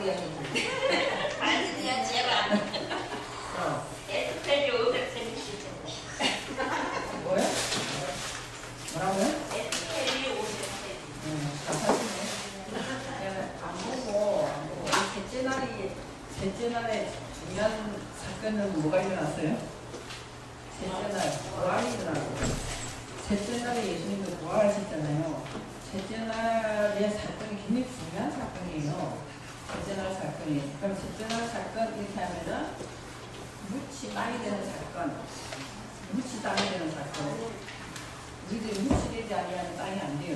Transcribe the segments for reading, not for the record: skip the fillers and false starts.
이야기인데. 아니야, 제발. 에스페리 500cc. 뭐야? 뭐라고요? 에스페리 500cc. 다 사시네. 안 보고. 셋째 날에 중요한 사건은 뭐가 일어났어요? 셋째 날 부활이 일어나고, 셋째 날에 예수님도 부활하셨잖아요. 셋째 날의 사건이 굉장히 중요한 사건이에요. 셋째 날 사건이. 그럼 셋째 날 사건 이렇게 하면은 묻이 땅이 되는 사건, 묻이 땅이 되는 사건. 우리들이 묻이 되지 아니하면 땅이 안 돼요.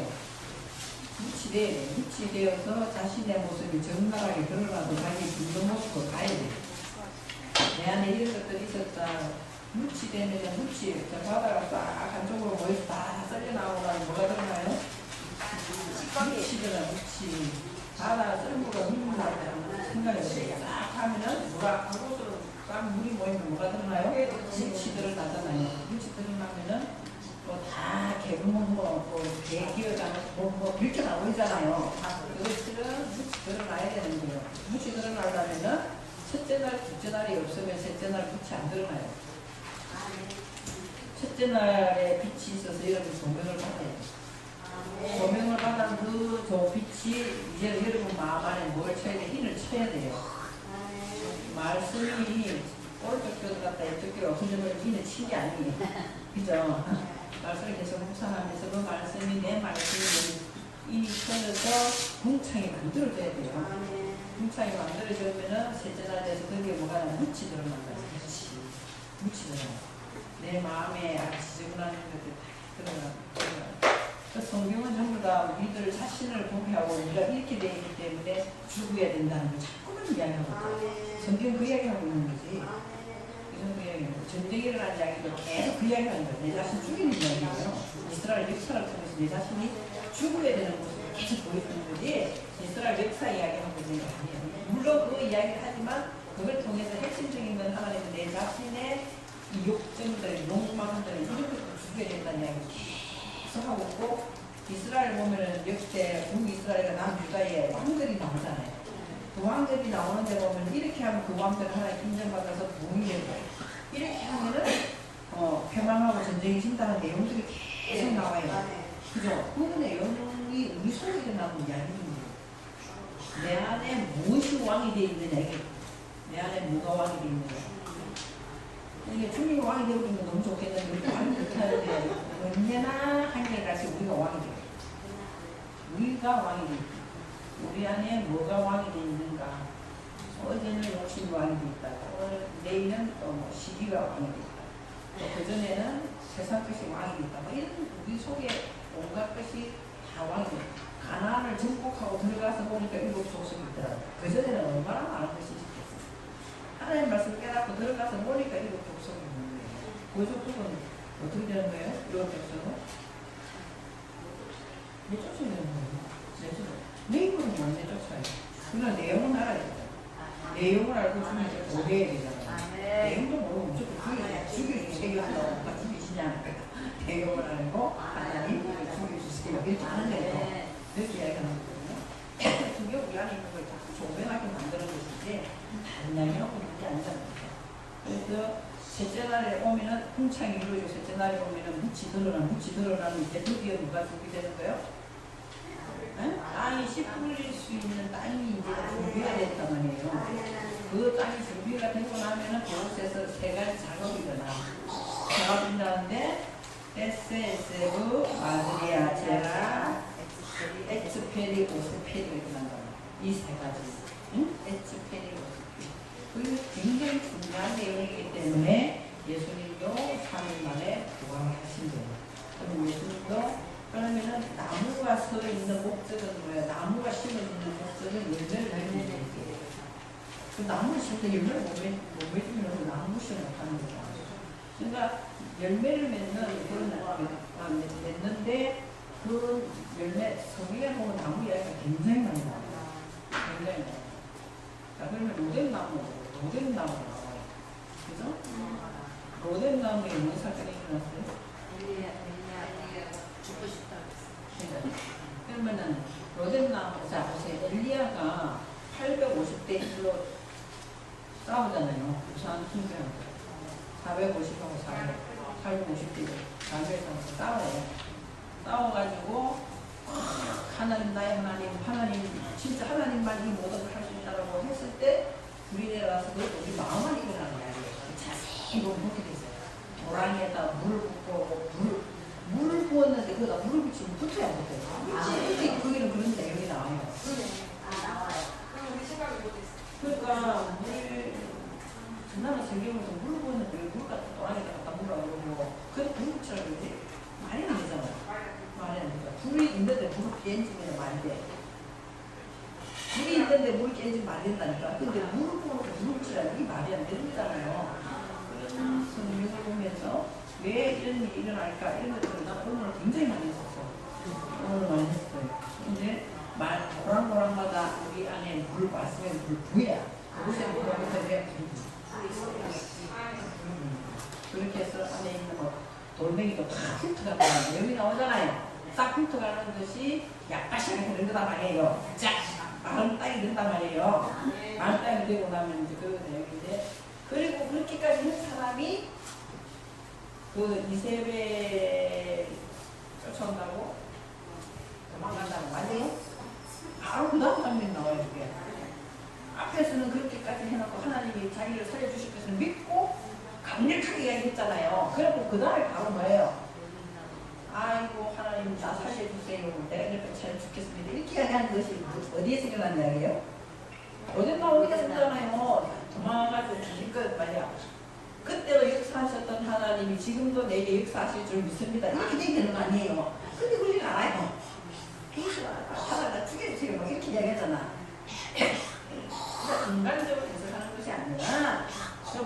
묻이 돼야 돼. 묻이 되어서 자신의 모습이 적나라하게 드러나서 자기 진정 모습으로 가야 돼. 내 안에 이런 것들이 있었다. 묻이 되면 묻이, 저 바다가 싹 한쪽으로 모여서 다 썰려 나오면 뭐가 드러나요? 묻이 드러나, 묻이. 바다가 썰물가 물물 나올 때 생각이 들어요. 싹 하면은 뭐가 한 곳으로 딱 물이 모이면 뭐가 드러나요? 묻이 드러나잖아요. 묻이 드러나면은 다 개구멍 배 기어가면서 이렇게 나오잖아요. 그것들은 묻이 드러나야 되는 거예요. 묻이 드러나려면은 첫째 날, 둘째 날이 없으면 셋째 날 묻이 안 드러나요. 첫째 날에 빛이 있어서 여러분 조명을 받아야 돼요. 조명을 받은 그 빛이 이제 여러분 마음 안에 뭘 쳐야 돼? 힘을 쳐야 돼요. 말씀이 오른쪽 뼈도 갔다 이쪽 뼈로 흔들면 힘을 친 게 아니에요. 그죠? 말씀을 계속 묵상하면서 그 말씀이 내 말씀이 이 손에서 궁창이 만들어져야 돼요. 궁창이 만들어지면은 셋째 날에 대해서 거기에 뭐가 묻이 들어간다. 묻이 들어간다. 내 마음에 지저분한 것들 다 들어간다. 그 성경은 전부 다 우리들 자신을 공개하고 우리가 이렇게 되어 있기 때문에 죽어야 된다는 걸 자꾸만 이야기하거든요. 성경 그 이야기하고 있는 거지. 그 이야기는 전쟁이 일어난 이야기도 계속 그 이야기하는 거예요. 내 자신 죽이는 이야기예요. 이스라엘 역사를 통해서 내 자신이 죽어야 되는 모습을 계속 보여주는 거지 이스라엘 역사 이야기하고 있는 게 아니에요. 물론 그 이야기를 하지만 그걸 통해서 핵심적인 건 하나님은 내 자신의 이 욕정들, 욕망들 이런 것도 죽여야 된다는 이야기를 계속 하고 있고 이스라엘 보면은 역대 북이스라엘과 남유다의 왕들이 나오잖아요. 그 왕들이 나오는데 보면 이렇게 하면 그 왕들은 하나님 인정받아서 부흥이 되고 이렇게 하면은 패망하고 전쟁이 진다는 내용들이 계속 나와요. 그죠? 그 내용이 우리 속에 일어나는 이야기입니다. 내 안에 무엇이 왕이 되어 있느냐 이게 내 안에 뭐가 왕이 되어 있느냐 이게 주님이 왕이 되고 있는 건 너무 좋겠는데 우리가 왕이 못하는데 언제나 한결같이 우리가 왕이 되고 우리가 왕이 되고 우리 안에 뭐가 왕이 되어 있는가. 어제는 욕심이 왕이 되어 있다. 내일은 또 시기가 왕이 되어 있다. 또 그전에는 세상 것이 왕이 되어 있다. 뭐 이런 우리 속에 온갖 것이 다 왕이 되어 있다. 가나안을 정복하고 들어가서 보니까 일곱 족속이 있더라고요. 그전에는 얼마나 많은 것이 있겠어요. 하나님 말씀을 깨닫고 들어가서 보니까 일곱 족속이 있는 거예요. 그 족속은 어떻게 되는 거예요? 일곱 족속은? 몇 족속이 되는 거예요? 몇 족속? 내용은 못 내쫓아요. 그러나 내용은 알아야 돼요. 내용을 알고 주님께 도래해야 되잖아요. 내용도 모르고 무조건 죽여주세요. 죽이시냐. 내용을 알고 하나님 죽여주세요. 이렇게 하는 거예요. 이렇게 이야기하는 거거든요. 그게 우리 안에 있는 걸 자꾸 조명하게 만드는 것이지 다른 이야기하고 있는 게 아니잖아요. 그래서 셋째 날에 오면은 궁창이 이루어지고 셋째 날에 오면은 묻이 드러나는 이제 드디어 누가 죽게 되는 거예요? 땅이 씨 뿌릴 수 있는 땅이 이제 준비가 됐단 말이에요. 그 땅이 준비가 되고 나면은 그곳에서 세 가지 작업이 일어나. 작업이 일어나는데 에세세브, 마드리아, 제라, 에츠페리, 오스페리가 일어난다. 이 세 가지. 에츠페리, 오스페리. 그게 굉장히 중요한 내용이기 때문에 예수님도 3일 만에 부활하신 거예요. 그럼 예수님도 그러면은 나무가 서 있는 목적은 뭐야? 나무가 심어 있는 목적은 열매를 맺는 거예요. 그 나무를 심을 때 열매를 못 맺으면 나무 심을 못하는 거죠. 그러니까 열매를 맺는데 그 열매 성경에 보면 나무 이야기가 굉장히 많이 나와요. 굉장히 많아요. 자, 그러면 로뎀나무 나와요. 그죠? 로뎀나무에 무슨 사건이 일어났어요? 죽고 싶다. 그러면은 로뎀나무, 자 보세요. 엘리야가 850대 1로 싸우잖아요. 우선 힘들어요. 450하고 400, 850대 400하고 싸워요. 싸워가지고 하나님 나의 하나님 진짜 하나님만 이 모든 걸 할 수 있다라고 했을 때 불이 내려와서 그것도 우리 마음만 일어나는 이야기예요. 자세히 보면 그렇게 돼 있어요. 도랑에다 물을 붓고 물을 부었는데 그거다 물을 붙이면 붙어야 붙어요. 거기는 그런 내용이 나와요. 나와요. 그럼 우리 생각이 못했어. 그러니까 나는 성경에서 물을 부었는데 물 갖다 도랑에다 갖다 물어 그러고 그래 불 붙이라고 그러지 말이 안 되잖아. 말이 안 되죠. 불이 있는데 물을 깨지면 말이 돼. 불이 있는데 물을 깨지면 말이 된다니까. 근데 물을 부어놓고 물을 붙이라는 게 말이 안 되는 거잖아요. 그런 성경을 보면서 왜 이런 일이 일어날까 이런 것들을 나 오늘 굉장히 많이 했었어. 오늘 많이 했어요. 근데 말 모랑모랑마다 우리 안에 물 말씀에 물 부여야. 그것에 뭐라고 해야 그렇게 해서 안에 있는 거 돌멩이도 다 훑어가고 여기 나오잖아요. 싹 훑어가는 것이 약가시하게 되는 거단 말이에요. 쫙 마음 땅이 된단 말이에요. 마음 땅이 되고 나면 이제 그 내용인데 그리고 그렇게까지 한 사람이 그 이세벨 쫓아온다고 도망간다고 맞아요? 바로 그 다음 장면이 나와요. 그게 앞에서는 그렇게까지 해놓고 하나님이 자기를 살려주실 것을 믿고 강력하게 이야기했잖아요. 그리고 그 다음에 바로 뭐예요? 아이고 하나님 나 살려주세요. 내가 이렇게 잘 죽겠습니다. 이렇게 이야기하는 것이 어디에 생겨난 이야기예요? 어딘 나오게 생겼잖아요. 도망가가지고 기껏 말이야. 그때도 역사하셨던 하나님이 지금도 내게 역사하실 줄 믿습니다. 이렇게 되는 거 아니에요. 근데 그러지 않아요. 하나가 죽여주세요. 막 이렇게 이야기하잖아. 그러니까 인간적으로 해석하는 것이 아니라 그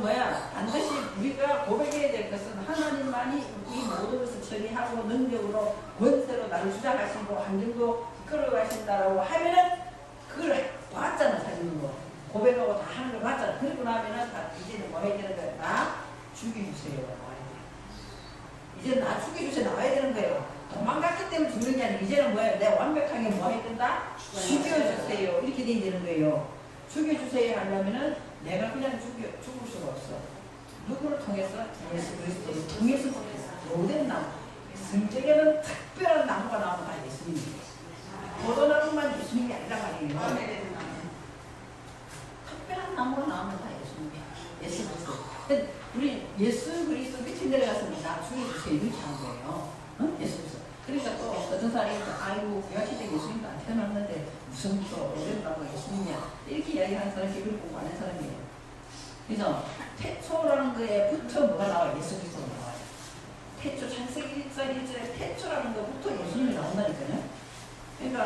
반드시 우리가 고백해야 될 것은 하나님만이 이 모든 것을 처리하고 능력으로 권세로 나를 주장하시고 환경도 이끌어가신다라고 하면은 그걸 봤잖아. 사귀는 거 고백하고 다 하는 걸 봤잖아. 그리고 나면은 이제는 뭐 해야 되는 거야? 나 죽여주세요. 이제 나 죽여주세요. 나와야 되는 거예요. 도망갔기 때문에 죽는 게 아니고 이제는 뭐예요? 내가 완벽하게 뭐 해야 된다? 죽여주세요. 이렇게 돼야 되는 거예요. 죽여주세요 하려면은 내가 그냥 죽을 수가 없어. 누구를 통해서? 예수 그리스도를 통해서 모든 나무. 성경에는 특별한 나무가 나오면 다 예수님이에요. 포도나무만 예수님이 아니란 말이에요. 특별한 나무가 나오면 다 예수님이야. 예수 그리스도. 우리 예수 그리스도 밑에 내려갔으면 나 죽여주세요. 이렇게 하는 거예요. 응? 예수 그리스도. 그러니까 또 어떤 사람이 아이고 구약시대 예수님도 안 태어났는데 무슨 또 어른다고 예수님이야. 이렇게 이야기하는 사람이 비밀 공부하는 사람이에요. 그래서 태초라는 거에부터 뭐가 나와요? 예수 그리스도가 나와요. 태초 창세기 1장 1절에 태초라는 것부터 예수님이 나온다니까요. 그러니까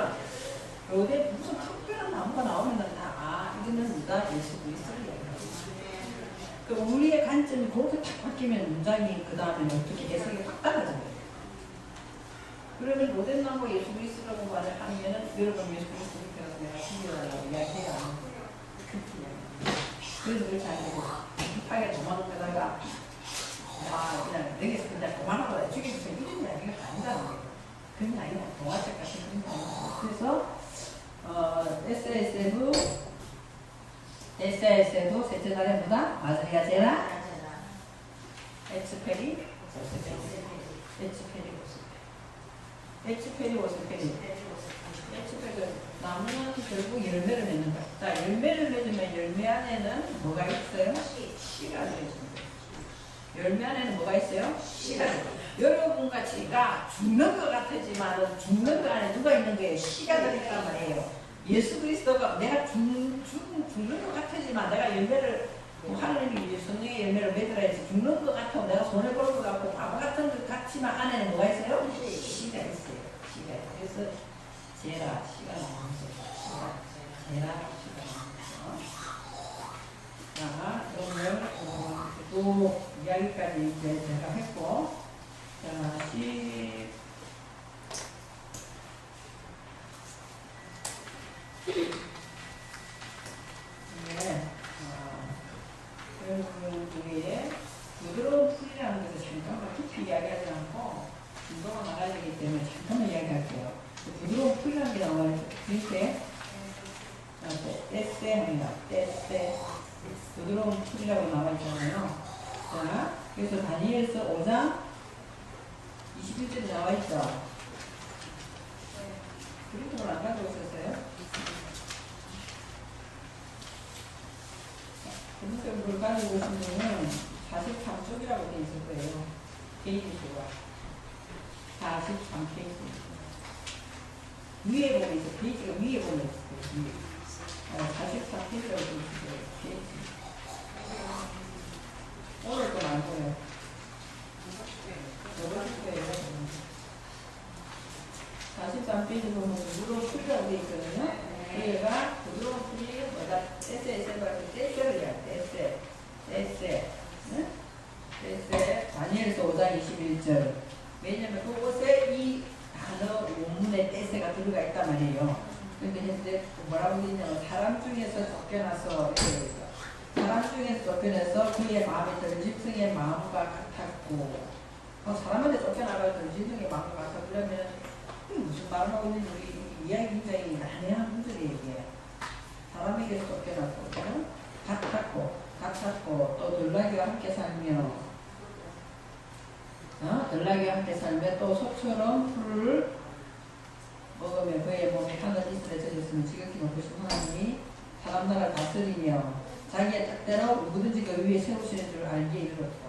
여기에 무슨 특별한 나무가 나오면 다 이거는 누가 예수 그리스도를 이야기하고 있어요. 그럼 우리의 관점이 그렇게 딱 바뀌면 문장이 그 다음에 어떻게 해석이 확 달라져요. 그러면 로덴 나무 예수 그리스도라고 말을 하면은 여러분 예수 그리스도를 배워서 내가 숨겨달라고 이야기해야 하는 거예요. 그래서 그렇게 안 되고 급하게 도망가다가 그냥 여기서 그냥 도망가다 죽여주세요. 이런 이야기가 아니라는 거예요. 그런 아니고 동화책 같은 그런 거 아니고. 그래서 SS도 셋째 달에 뭐다? 마자리아 제라 에츠페리 오스페리 나무는 결국 열매를 맺는 거야. 자, 열매를 맺으면 열매 안에는 뭐가 있어요? 씨가 들어있습니다. 열매 안에는 뭐가 있어요? 씨가 들어있어요. 여러분 같이가 죽는 것 같지만 죽는 것 안에 누가 있는 거예요? 씨가 들어있단 말이에요. 예수 그리스도가 내가 죽는 것 같지만 내가 열매를 하나님이 성령의 열매를 맺으라해서 죽는 것 같고 내가 손해볼 것 같고 바보 같은 것 같지만 안에는 뭐가 있어요? 씨가 있어요. 씨가 있어요. 그래서 제라 씨가 나오는 거죠. 제라 씨가 나오는 거죠. 자, 그러면 또 이야기까지 이제 제가 했고, 자, 여러분 중에 부드러운 풀이라는 것을 잠깐만 깊이 이야기하지 않고 운동을 나가야 되기 때문에 잠깐만 이야기할게요. 부드러운 풀이라는 게 나와요. 그때 떼세 합니다. 떼세. 부드러운 풀이라고 나와 있잖아요. 자, 그래서 다니엘서 5장 21절에 나와 있죠. 그림을 안 가지고 있었어요? 그림을 가지고 있는 분은 43쪽이라고 되어 있을 거예요. 페이지 수가 43페이지. 위에 보면 있어. 페이지가 위에 보면 있어요. 44페이지라고 되어 있어요. 페이지. 오늘 건 안 보여요. 요거 줄 거예요. 43페이지 보면 부드러운 풀이라고 되어 있거든요. 얘가 부드러운 풀이 뭐다? 떼세라고 할 때 떼세를 해야 떼세. 떼세. 응? 떼세. 다니엘서 5장 21절. 왜냐면 그곳에 이 단어 원문에 떼세가 들어가 있단 말이에요. 근데 현재 뭐라고 되어 있냐면 사람 중에서 쫓겨나서 이렇게 되어 있어. 사람 중에서 쫓겨나서 그의 마음에 들짐승의 마음과 같았고 사람한테 쫓겨나가서 짐승의 마음과 같으려면 무슨 말을 하고 있는지 우리 이야기 굉장히 난해한 문제예요. 이게 사람에게서 쫓겨났고 같았고 또 들나귀와 함께 살며 들나귀와 함께 살며 또 소처럼 풀을 먹으며 그의 몸에 하늘 이슬에 젖었으면 지극히 높으신 하나님이 사람 나라를 다스리며 자기의 뜻대로 누구든지 그 위에 세우시는 줄 알기에 이르렀다.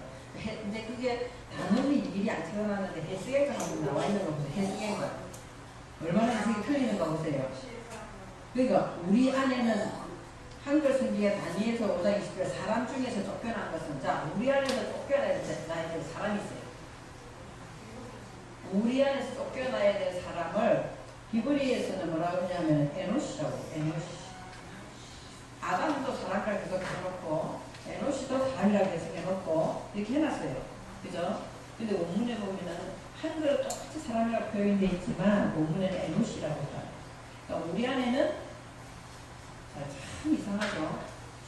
근데 그게 단어는 일일이 안 태어나는데 해석에가 한번 나와 있는 거 보세요. 해석에가 얼마나 해석이 틀리는가 보세요. 그러니까 우리 안에는 한글 성경에 다니엘서 5장 20절 사람 중에서 쫓겨난 것은 자 우리 안에서 쫓겨나야 될 사람이 있어요. 우리 안에서 쫓겨나야 될 사람을 히브리에서는 뭐라고 하냐면 에노시라고. 에노시. 아담도 사람이라고 계속 해놓고 에노시도 사람이라고 계속 해놓고 이렇게 해놨어요. 그죠? 근데 원문에 보면은 한글은 똑같이 사람이라고 표현되어 있지만 원문에는 에노시라고 해요. 그러니까 우리 안에는 참 이상하죠.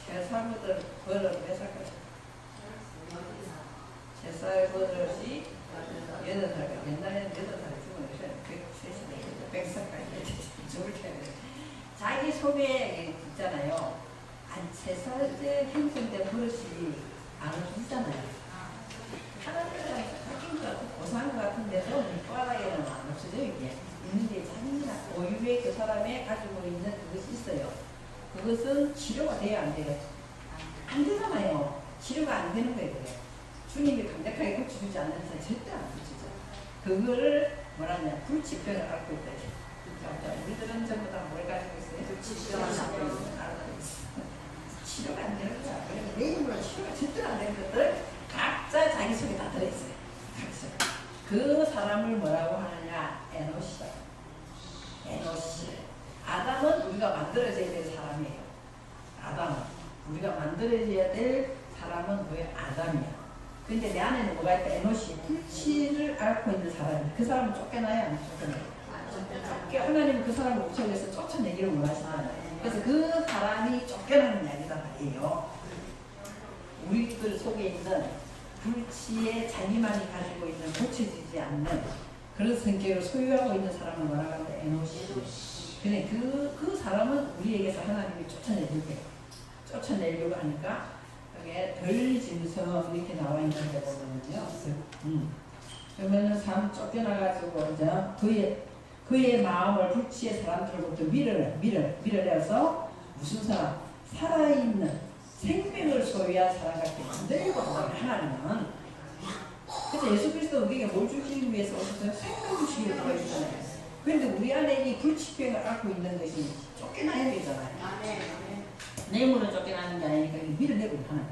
제 사람들 버릇 몇 살까지? 제 살 버릇이 8살까지. 옛날에는 8살에 죽으면 100살까지 죽을 텐데 자기 속에 있잖아요. 한 3살째 행성된 버릇이 안 없어지잖아요. 하나님이랑 사귄 것 같고 고사한 것 같은데도 밑바닥에는 안 없어져요. 이게 있는데 자기가 고유의 그 사람의 가지고 있는 그것이 있어요. 그것은 치료가 돼야 안 돼요? 안 되잖아요. 치료가 안 되는 거예요. 그래. 주님이 강력하게 고쳐주지 않는 이상 절대 안 고치죠. 그거를 뭐라냐 불치병을 앓고 있다. 그러니까 우리들은 전부 다 뭘 가지고 있어요? 불치병을 앓고 있어요. 치료가 안 되는 거야. 그래서 내 힘으로 치료가 절대 안 되는 것들 각자 자기 속에 다 들어있어요. 각자. 그 사람을 뭐라고 하느냐? 에노시. 에노시. 아담은 우리가 만들어져야 될 사람이에요. 아담은 우리가 만들어져야 될 사람은 왜 아담이야. 근데 내 안에는 뭐가 있다? 에노시. 불치를 앓고 있는 사람이. 그 사람은 쫓겨나야 안 쫓겨나요? 하나님은 그 사람을 옥천에 서 쫓아내기를 원하시잖아요. 그래서 그 사람이 쫓겨나는 이야기란 말이에요. 우리들 속에 있는 불치에 자기만이 가지고 있는 고쳐지지 않는 그런 성격을 소유하고 있는 사람은 뭐라고 하는데 에노시. 근데 그 사람은 우리에게서 하나님이 쫓아내려고 하니까 여기에 덜짐승 이렇게 나와 있는 데 보면은요. 그러면은 사람 쫓겨나가지고 이제 그의 마음을 불치의 사람들로부터 밀어내서 무슨 사람? 살아있는 생명을 소유한 사람 같게 만들고 하나님은. 그래서 예수 그리스도 우리에게 뭘 주시기 위해서 오셨어요? 생명 주시기를 구하셨잖아요. 그런데 우리 안에 이 불치병을 앓고 있는 것이 쫓겨나야 되잖아요. 내물은 쫓겨나는 게 아니니까 밀어내고 하나님.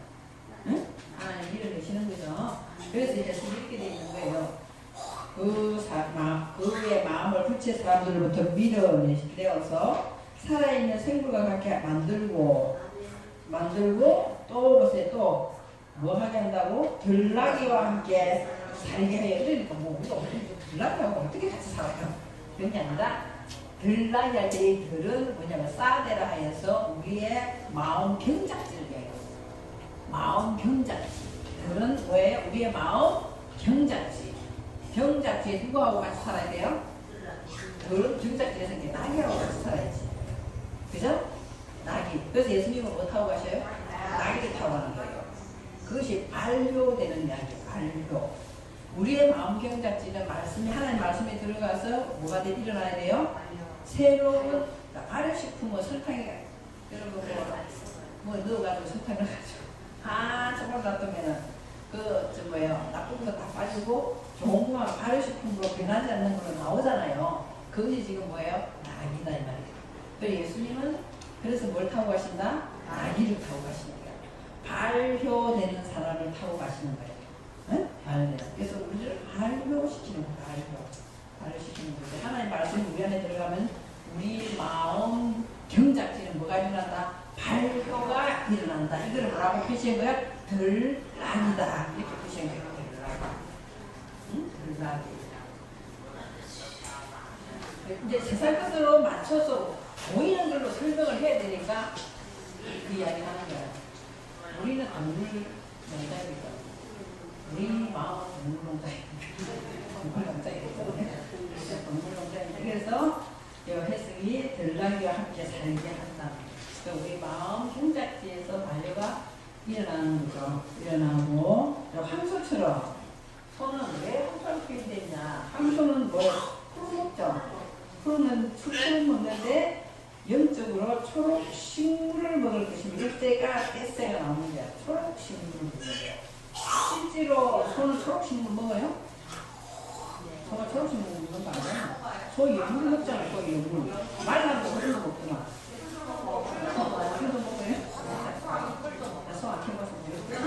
응? 하나님 밀어내시는 거죠. 그래서 예수님 이렇게 되어 있는 거예요. 그의 마음을 불치의 사람들로부터 밀어내어서 살아있는 생물과 같게 만들고 또 보세요. 또 뭐 하게 한다고? 들나귀와 함께 살게 해요. 그러니까 뭐 우리가 들나귀하고 어떻게 같이 살아요? 그런 게 아니라 들나귀할 때의 들은 뭐냐면 사데라 하여서 우리의 마음 경작지를 얘기해요. 마음 경작지. 들은 왜 우리의 마음 경작지. 경작지에 누구하고 같이 살아야 돼요? 들은 경작지에서 이렇게 나귀하고 같이 살아야지. 그죠? 나귀. 그래서 예수님은 뭐 타고 가셔요? 나귀를 타고 가는 거예요. 그것이 발효되는 이야기예요. 발효. 우리의 마음 경작지는 말씀이 하나님 말씀에 들어가서 뭐가 일어나야 돼요? 새로운 발효식품은 설탕이 여러분 뭐 넣어가지고 설탕을 가지고 조금 놔두면은 나쁜 거 다 빠지고 좋은 거만 발효식품으로 변하지 않는 걸로 나오잖아요. 그것이 지금 뭐예요? 나귀다 이 말이에요. 그래서 예수님은 그래서 뭘 타고 가신다? 나귀를 타고 가시는 거예요. 발효되는 사람을 타고 가시는 거예요. 응? 발효되는. 그래서 우리를 발효시키는 거예요. 발효시키는 거예요. 하나님 말씀이 우리 안에 들어가면 우리 마음 경작지는 뭐가 일어난다? 발효가 일어난다. 이거를 뭐라고 표시한 거야? 들락이다. 이렇게 표시한 거예요. 들락. 응? 들락이. 이제 세상 것으로 맞춰서 보이는 걸로 설명을 해야 되니까 그 이야기 하는 거야. 우리는 동물 농장이니까. 우리 마음은 동물 농장이니까. 동물 농장이기 때문에. 동물 농장이니까. 그래서 이 해석이 들락이와 함께 살게 한다. 그러니까 우리 마음 경작지에서 발효가 일어나는 거죠. 일어나고 황소처럼 소는 왜 황소로 표현되냐? 황소는 뭐 풀을 먹죠. 풀은 먹는데 영적으로 초록 식물을 먹을 것이면 이때가 떼새가 나오는 거야. 초록 식물을 먹는 거야. 실제로 소는 초록 식물 먹어요? 소가 초록 식물 먹는 거 아니야? 소 열물 먹잖아. 소 열물. 말만 거 그런 거 먹구나. 그런 거 먹어요? 소 안 키워봐서 모르겠어요.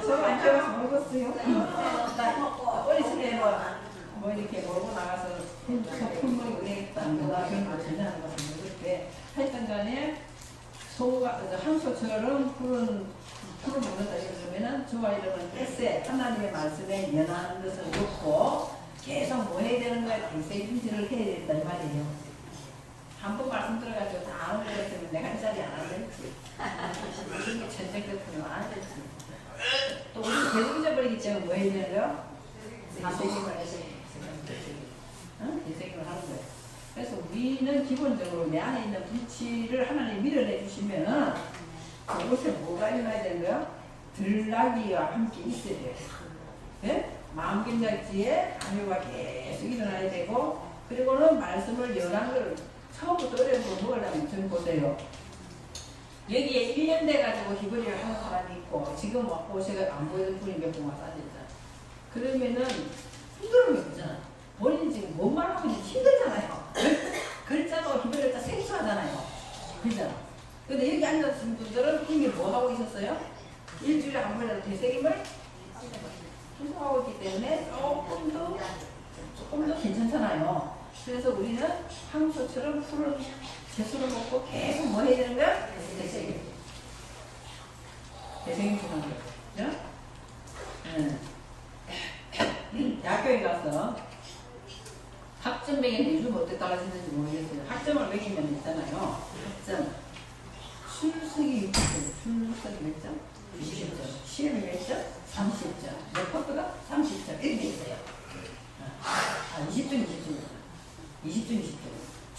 소 안 키워봐서 모르겠어요. 나 어렸을 때 뭐 이렇게 몰고 나가서 소품을 은행했다는 거나 그런 거 전혀 하는 것은 모르겠는데 하여튼 간에 소가 황소처럼 풀을 먹는다 그러면은 저와 이러면 떼새 하나님의 말씀에 연한 것을 놓고 계속 뭐 해야 되는 거야? 대세 인지를 해야 된다 이 말이에요. 한 번 말씀 들어가지고 다 아는 거 같으면 내가 이 자리 안 하겠지. 이게 전쟁 같으면 안 하겠지. 또 우리 계속 잊어버리기 때문에 뭐 해야 되는 거야? 대세김을 하는 거예요. 그래서 우리는 기본적으로 내 안에 있는 불치를 하나님 밀어내 주시면은 그곳에 뭐가 일어나야 되는 거예요? 들락이와 함께 있어야 돼요. 네? 마음 경작지에 발효가 계속 일어나야 되고, 그리고는 말씀을 연한 걸 처음부터 어려운 거 먹으려면 좀 보세요. 여기에 1년 돼가지고 히브리를 하는 사람이 있고, 지금 왔고 제가 안 보이는 분이 몇 분 와서 앉아있잖아. 그러면은 힘들음이 있잖아. 본인이 지금 뭔 말하고 있는지 힘들잖아요. 글자도 히브리 글자 생소하잖아요. 그잖아. 근데 여기 앉았은 분들은 이미 뭐 하고 있었어요? 일주일에 한 번이라도 되새김을 수고하고 있기 때문에 조금 더 괜찮잖아요. 그래서 우리는 황소처럼 풀을 채소를 먹고 계속 뭐 해야 되는 거야? 되새김. 되새김 주는 거예요. 대학교에 가서 학점 매기는데 요즘 어떻게 따라지는지 모르겠어요. 학점을 매기면 있잖아요. 학점. 출석이 60점, 출석이 몇 점? 60점. 시험이 몇 점? 30점. 레포트가 30점. 이렇게 있어요. 20점, 20점. 20점, 20점.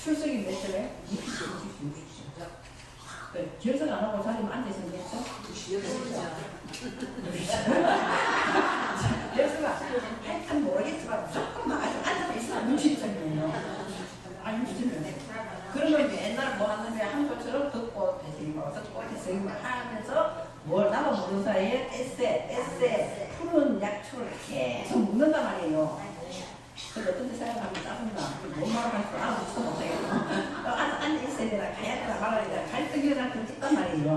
출석이 몇 점이에요? 60점, 60점. 결석 안 하고 자리에 앉아있으면 몇 점? 60점. 결석아, 하여튼 모르겠지만 조금 앉아서 있으면 60점이에요. 60점이에요. 그러면 맨날 뭐 하는데 한국처럼 듣고 대생이고 듣고 대생이고 하면서 뭘 나도 모르는 사이에 에세 푸른 약초를 계속 먹는단 말이에요. 근데 어떤 데 생각하면 짜증나. 뭔 말을 할줄 알아서 못하겠어. 앉아있어야 되나 가야 되나 말아야 되나 갈등이랑 좀 찍단 말이에요.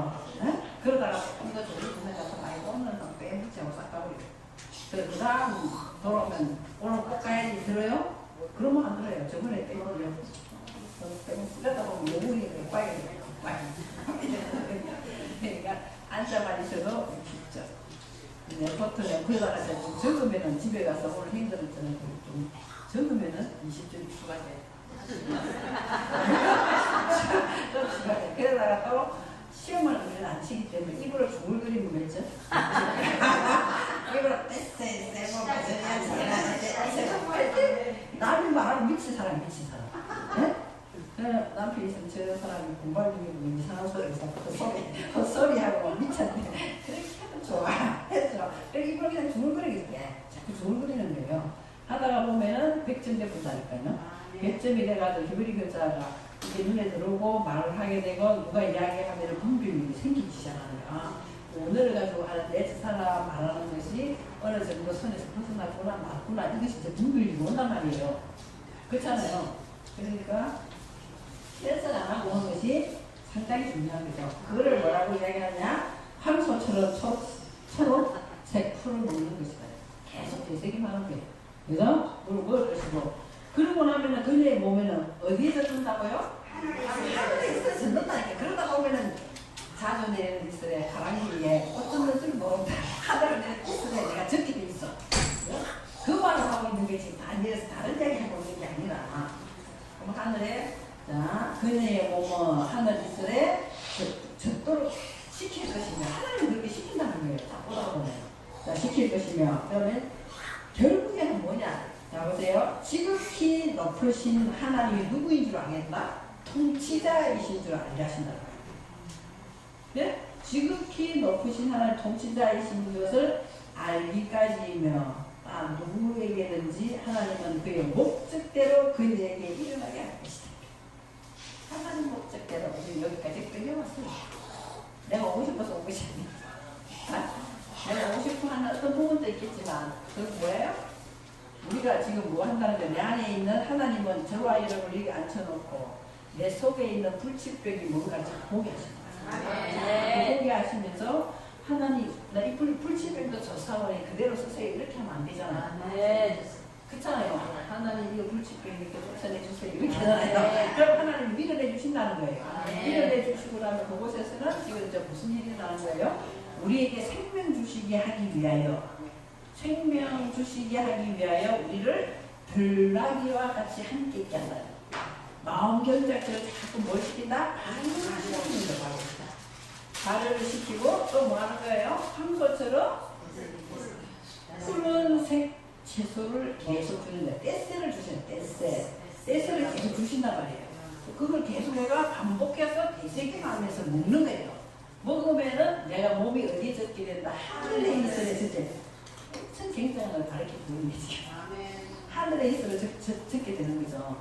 그러다가 조금 더 조리 두면 가서 많이 오늘 빼묻지하고 싹 가버려요. 그 다음 돌아오면 오늘 꼭 가야지 들어요? 그러면 안 들어요. 저번에 빼버려요. 쓰려다 보면 요물이 빠이게 돼요. 그러니까 앉아만 있어도 쉽죠. 보통은 그러다가 좀 적으면은 집에 가서 오늘 힘들었잖아요. 좀 적으면은 20점 추가돼. 좀 추가돼. 그러다가 또 시험을 우리는 안 치기 때문에 입으로 중얼거리면 맺죠. 입으로 떼세 남이 말하면 미친 사람. 네? 남편이 있으면 저 사람이 공부할 중이고 이상한 소리를 자꾸 헛소리하고 미쳤네. 그렇게 하면 좋아. 했어. 그래서 이걸 그냥 중얼거리게 자꾸 중얼거리는 거예요. 하다가 보면은 100점 돼본다니까요. 100점이 돼가지고 히브리 글자가 이게 눈에 들어오고 말을 하게 되고 누가 이야기하면 분별력이 생기기 시작하는 거야. 오늘을 가지고 하는데 저 사람 말하는 것이 어느 정도 선에서 벗어났구나 맞구나 이것이 이제 분별력이 온단 말이에요. 그렇잖아요. 그러니까 해석 안 하고 하는 것이 상당히 중요한 거죠. 그거를 뭐라고 이야기하냐? 황소처럼 초록색 풀을 먹는 것이다. 계속 되새기만 하는 거예요. 그래서 물을 먹을 것이고 그러고 나면은 그녀의 몸에는 어디에서 든다고요? 하늘에 있어서 넣는다니까. 그러다 보면은 자주 내리는 이슬에 가랑비에 어떤 것을 모른다. 하늘을 내리는 이슬에 내가 적게 돼 있어. 그 말을 하고 있는 게 지금 아니라서 다른 이야기 하고 있는 게 아니라 그럼 하늘에 자 그녀의 몸은 하늘 이슬에 젖도록 시킬 것이며 하나님 그렇게 시킨다는 거예요. 다 보다 보면 자 시킬 것이며 그러면 결국에는 뭐냐? 자 보세요. 지극히 높으신 하나님이 누구인 줄 알겠나? 통치자이신 줄 알게 하신다는 거예요. 네? 지극히 높으신 하나님 통치자이신 것을 알기까지이며 누구에게든지 하나님은 그의 목적대로 그에게 일어나게 할 것이다. 하나님 목적대로 지금 여기까지 끌려왔어요. 내가 오고 싶어서 온 것이 아니야. 내가 오고 싶어 하는 어떤 부분도 있겠지만 그건 뭐예요? 우리가 지금 뭐 한다는 게 내 안에 있는 하나님은 저와 여러분을 이렇게 앉혀놓고 내 속에 있는 불치병이 뭔가 보게 하십니다. 보게 하시면서 하나님 나 이 불치병도 저 사원에 그대로 쓰세요 이렇게 하면 안 되잖아요. 그렇잖아요. 하나님 이거 불치병 이렇게 쫓아내 주세요 이렇게 하잖아요. 그럼 하나님 밀어내 주신다는 거예요. 밀어내 주시고 나면 그곳에서는 지금 이제 무슨 일이 나는 거예요? 우리에게 생명 주시게 하기 위하여 생명 주시게 하기 위하여 우리를 들나귀와 같이 함께 있게 한다. 마음 견작처럼 자꾸 뭘 시킨다? 발을 발을 시키고 또 뭐 하는 거예요? 황소처럼 푸른색 채소를 계속 주는데 떼새를 주시는 떼새를 계속 주신단 말이에요. 그걸 계속 내가 반복해서 되새김하면서 먹는 거예요. 먹으면은 내가 몸이 어디에 젖게 된다? 하늘에 있어야 젖게 엄청 굉장한 걸 가르쳐 주는 거죠. 하늘에 있어를 적게 되는 거죠.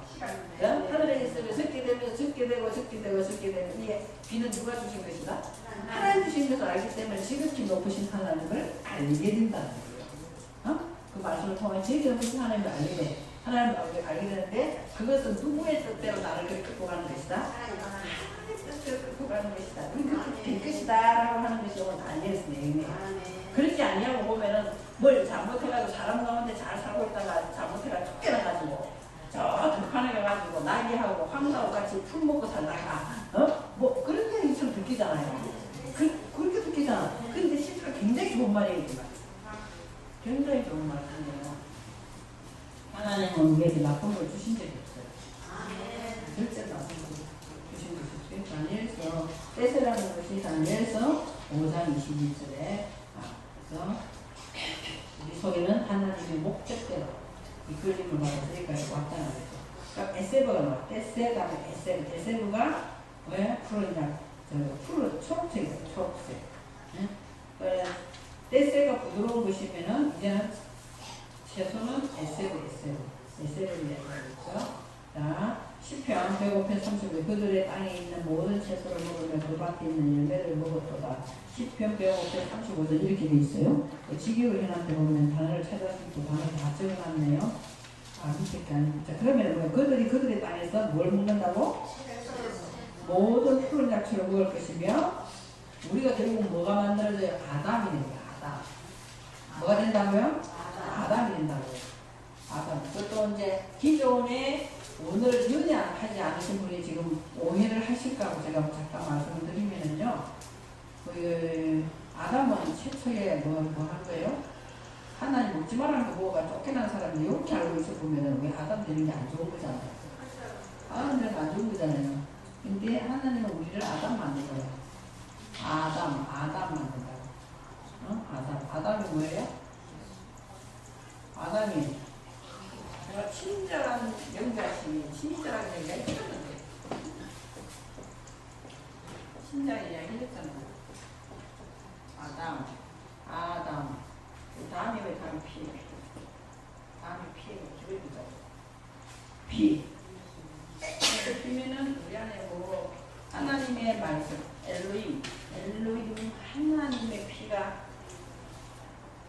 하늘에 있어를 적게 되면 적게 되고 적게 되고 적게 되면 이게 비는 누가 주신 것이다? 하나님 주신 것을 알기 때문에 지극히 높으신 하나님을 알게 된다는 거예요. 그 말씀을 통해 지극히 높으신 하나님을 알게 돼. 하나님을 알게 되는데 그것은 누구의 뜻대로 나를 그렇게 끌고 가는 것이다? 하나님의 뜻대로 끌고 가는 것이다. 우리 그렇게 될 것이다 라고 하는 것이 오늘 알겠어 내용이에요. 그렇지 않냐고 보면은 뭘 잘못해가지고 사람 가운데 잘 살고 있다가 잘못해가지고 쫓겨나가지고 저 들판에 가가지고 나귀하고 황사하고 같이 풀 먹고 살다가 뭐 그런 얘기처럼 듣기잖아요. 그렇게 듣기잖아. 근데 실제로 굉장히 좋은 말이에요. 굉장히 좋은 말이에요. 하나님은 우리에게 나쁜 걸 주신 적이 없어요. 절대 나쁜 걸 주신 적이 없어요. 다니엘서 떼세라는 것이 다니엘서 5장 21절에 그래서 우리 속에는 하나님의 목적대로 이끌림을 받아서 여기까지 왔다는 거죠. 그러니까 에세브가 나와. 떼세 다음에 에세브가 왜 푸른냐? 푸른 초록색이에요. 초록색. 떼세가 부드러운 것이면은 이제는 채소는 에세브를 이야기하고 자, 시편 105편 35 그들의 땅에 있는 모든 채소를 먹으며 그 밖에 있는 열매를 먹었도다. 시편 105편 35절 이렇게 돼 있어요. 직역을 해놨는데 보면 단어를 찾을 수 있고 단어를 다 적어놨네요. 밑에 게 아니죠. 그러면 그들이 그들의 땅에서 뭘 먹는다고? 모든 푸른 약초를 먹을 것이며 우리가 결국 뭐가 만들어져요? 아담이 됩니다. 아담. 뭐가 된다고요? 아담이 된다고요. 아담. 그것도 이제 기존에 오늘 연애하지 않으신 분이 지금 오해를 하실까고 제가 잠깐 말씀을 드리면은요. 아담은 최초에 뭐 한 거예요? 하나님 먹지 말라는 거 뭐가 쫓겨난 사람이 이렇게 알고 있어 보면은 왜 아담 되는 게 안 좋은 거잖아요. 아담 되는 게 안 좋은 거잖아요. 근데 하나님은 우리를 아담 만들어요. 아담 만든다고. 아담이 뭐예요? 아담이 제가 친절한 영자심이 친절한 영자가 있었는데 우리 안에 뭐 하나님의 말씀, 엘로힘 하나님의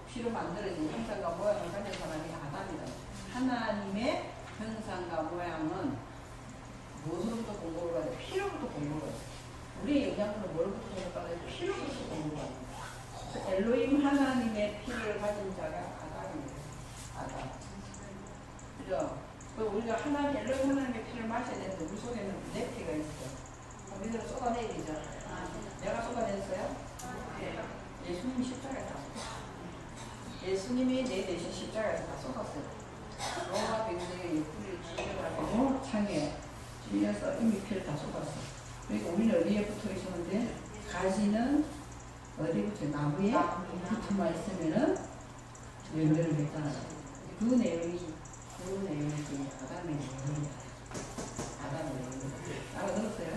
피로 만들어진 형상과 모양을 가진 사람이 아담이다. 하나님의 형상과 모양은 무엇으로부터 공부를 해야 돼? 피로부터 공부를 해야 돼. 우리의 영향으로 뭘부터 공부를 해야 돼? 피로부터 공부를 해야 돼. 엘로힘 하나님의 피를 가진 자가 아담이에요. 아담. 그죠? 우리가 엘로힘 하나님의 피를 마셔야 되는데 우리 속에는 내 피가 있어. 우리들은 쏟아내야 되죠. 내가 쏟아냈어요? 네. 예수님이 십자가에서 예수님이 내 대신 십자가에서 다 쏟았어요. 로마 병정에 뿌리를 찔려가지고 창에 찔려서 이미 피를 다 쏟았어. 그러니까 우리는 어디에 붙어 있었는데 가지는 어디에 붙어? 나무에 붙어만 있으면은 열매를 맺잖아요. 그 내용이 지금 아담의 내용이야. 아담의 내용. 알아들었어요?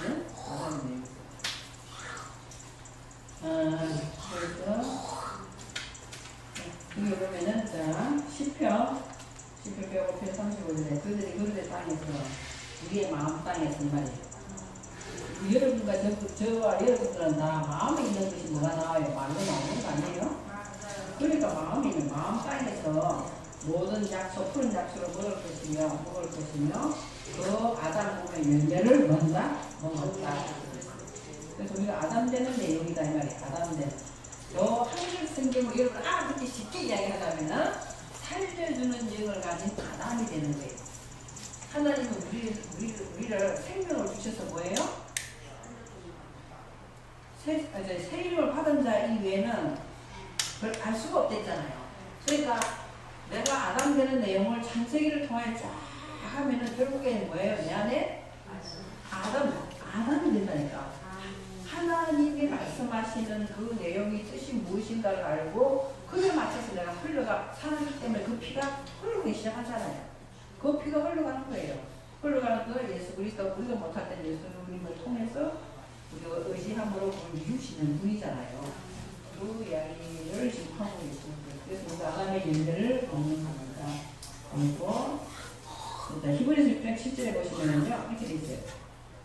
응? 아담의 내용. 그래서 여기 보면은 자 10편 135절에 그들의 땅에서 우리의 마음 땅에서 이 말이에요. 여러분과 저와 여러분들은 다 마음에 있는 것이 뭐가 나와요? 말로 나오는 거 아니에요? 그러니까 마음이 있는 마음 땅에서 모든 약속, 푸른 약속을 먹을 것이며 그 아담 몸의 열매를 먹었다. 그래서 우리가 아담 되는 내용이다 이 말이에요. 아담 되는. 한글 성경을 여러분 그렇게 쉽게 이야기하자면은 살려주는 영을 가진 아담이 되는 거예요. 하나님은 우리를 생명을 주셔서 뭐예요? 새 이름을 받은 자 이외에는 그걸 알 수가 없댔잖아요. 그러니까 내가 아담 되는 내용을 창세기를 통해 쫙 하면은 결국에는 뭐예요? 내 안에 아담이 된다니까. 하나님이 말씀하시는 그 내용이 뜻이 무엇인가를 알고 그에 맞춰서 내가 살기 때문에 그 피가 흐르기 시작하잖아요. 그 피가 흘러가는 거예요. 흘러가는 거 예수 그리스도 우리가 못할 때 예수님을 통해서 우리가 의지함으로 그걸 이루시는 분이잖아요. 그 이야기를 지금 하고 있습니다. 그래서 우리가 아담의 열매를 먹는 겁니다. 그리고 히브리서 6장 7절에 보시면요 이렇게 돼 있어요.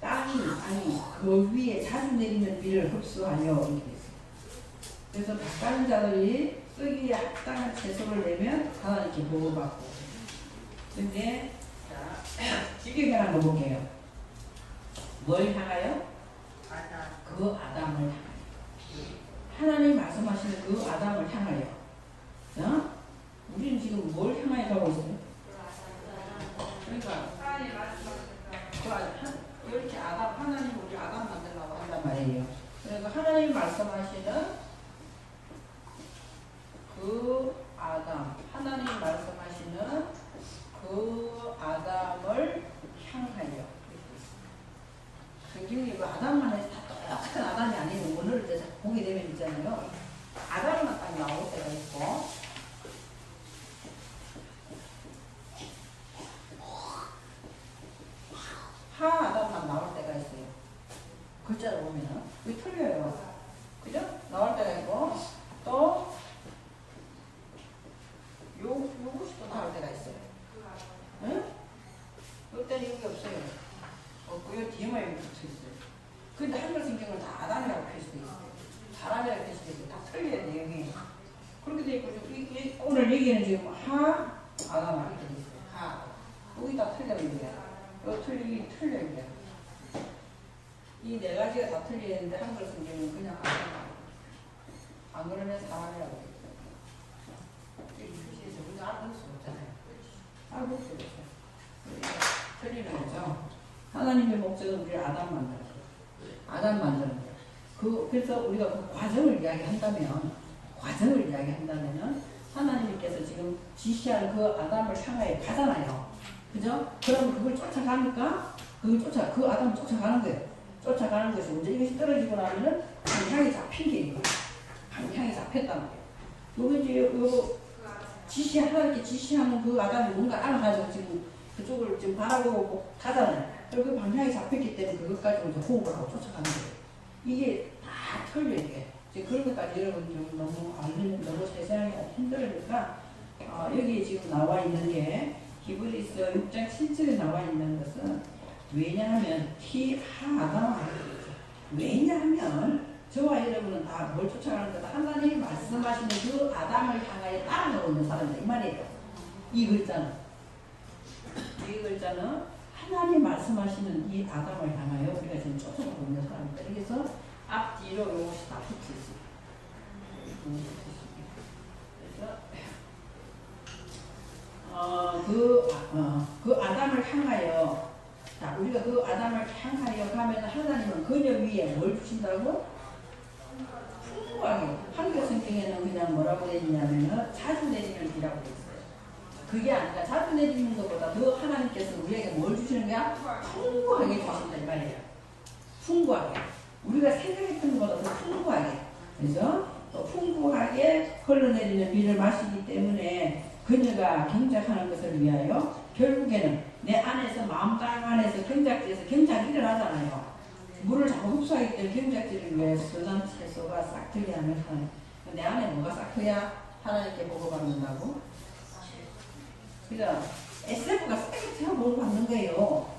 땅이 그 위에 자주 내리는 비를 흡수하여 이렇게 있어요. 그래서 닭가는 자들이 쓰기에 합당한 채소를 내면 하나님께 보호받고. 근데 지금 하나 넣어볼게요. 뭘 향하여? 그 아담을 향하여. 하나님 말씀하시는 그 아담을 향하여. 우리는 지금 뭘 향하여 가고 있어요? 그러니까 이렇게 하나님 우리 아담 만들라고 한단 말이에요. 그래서 하나님 말씀하시는 그 아담, 하나님 말씀하시는 그 아담을 향하여. 성경이 그 아담만 해서 다 똑같은 아담이 아니에요. 오늘 이제 보게 되면 있잖아요. 아담만 딱 나올 때가 있고. 아담만 나올 때가 있어요. 글자를 보면은 왜 틀려요? 그죠? 나올 때가 있고 또 요것이 또 나올 때가 있어요. 응? 요때는 여기 없어요. 요 뒤에만 여기 붙어 있어요. 근데 한글 성경은 다 아담이라고 표시되어 있어요. 사람이라고 표시되어 있어요. 다 틀려요 내용이. 그렇게 되어 있고 오늘 얘기는 지금 아담 이렇게 되어 있어요. 여기 다 틀려요. 요 틀려요. 이 네 가지가 다 틀리는데 한글 성경은 그냥 안 그러면 사람이라고 했어요. 표시해서 우리가 알아볼 수 없잖아요. 알아볼 수 없어요. 틀리는 거죠. 하나님의 목적은 우리를 아담 만드는 거예요. 그래서 우리가 그 과정을 이야기한다면 하나님께서 지금 지시한 그 아담을 향하여 가잖아요. 그죠? 그럼 그걸 쫓아가니까 그 아담을 쫓아가는 거예요. 쫓아가는 것이 이제 이것이 떨어지고 나면은 방향이 잡힌 게 있는 거예요. 방향이 잡혔다는 거예요. 요거 이제 하나님께 지시하는 그 아담이 뭔가 알아가지고 지금 그쪽을 지금 바라보고 가잖아요. 그리고 그 방향이 잡혔기 때문에 그것 가지고 이제 호흡을 하고 쫓아가는 거예요. 이게 다 틀려 이게. 지금 그런 것까지 여러분 좀 너무 세상이 힘들으니까 여기 지금 나와 있는 게 히브리서 6장 7절에 나와 있는 것은 왜냐하면 아담 왜냐하면 저와 여러분은 다 뭘 쫓아가는 거다. 하나님이 말씀하시는 그 아담을 향하여 따라가고 있는 사람들 이 말이에요. 이 글자는 하나님 말씀하시는 이 아담을 향하여 우리가 지금 쫓아가고 있는 사람들. 그래서 앞뒤로 이것이 다 붙어 있어요. 그래서 그 아담을 향하여 자 우리가 그 아담을 향하여 가면 하나님은 그녀 위에 뭘 주신다고? 풍부하게. 한국 성경에는 그냥 뭐라고 되어 있냐면 자주 내리는 비라고 되어 있어요. 그게 아니라 자주 내리는 것보다 더 하나님께서 우리에게 뭘 주시는 거야? 풍부하게 주신다 이 말이에요. 풍부하게. 우리가 생각했던 것보다 더 풍부하게. 그래서 풍부하게 흘러내리는 비를 마시기 때문에 그녀가 경작하는 것을 위하여 결국에는 내 안에서 마음당 안에서 경작이 일어나잖아요. 물을 자꾸 흡수하기 때문에 경작지를 위해서 선한 채소가 싹트게 하면 하나님. 내 안에 뭐가 싹트야? 하나님께 보고받는다고? 그러니까 에세브가 싹트야 보고받는 거예요.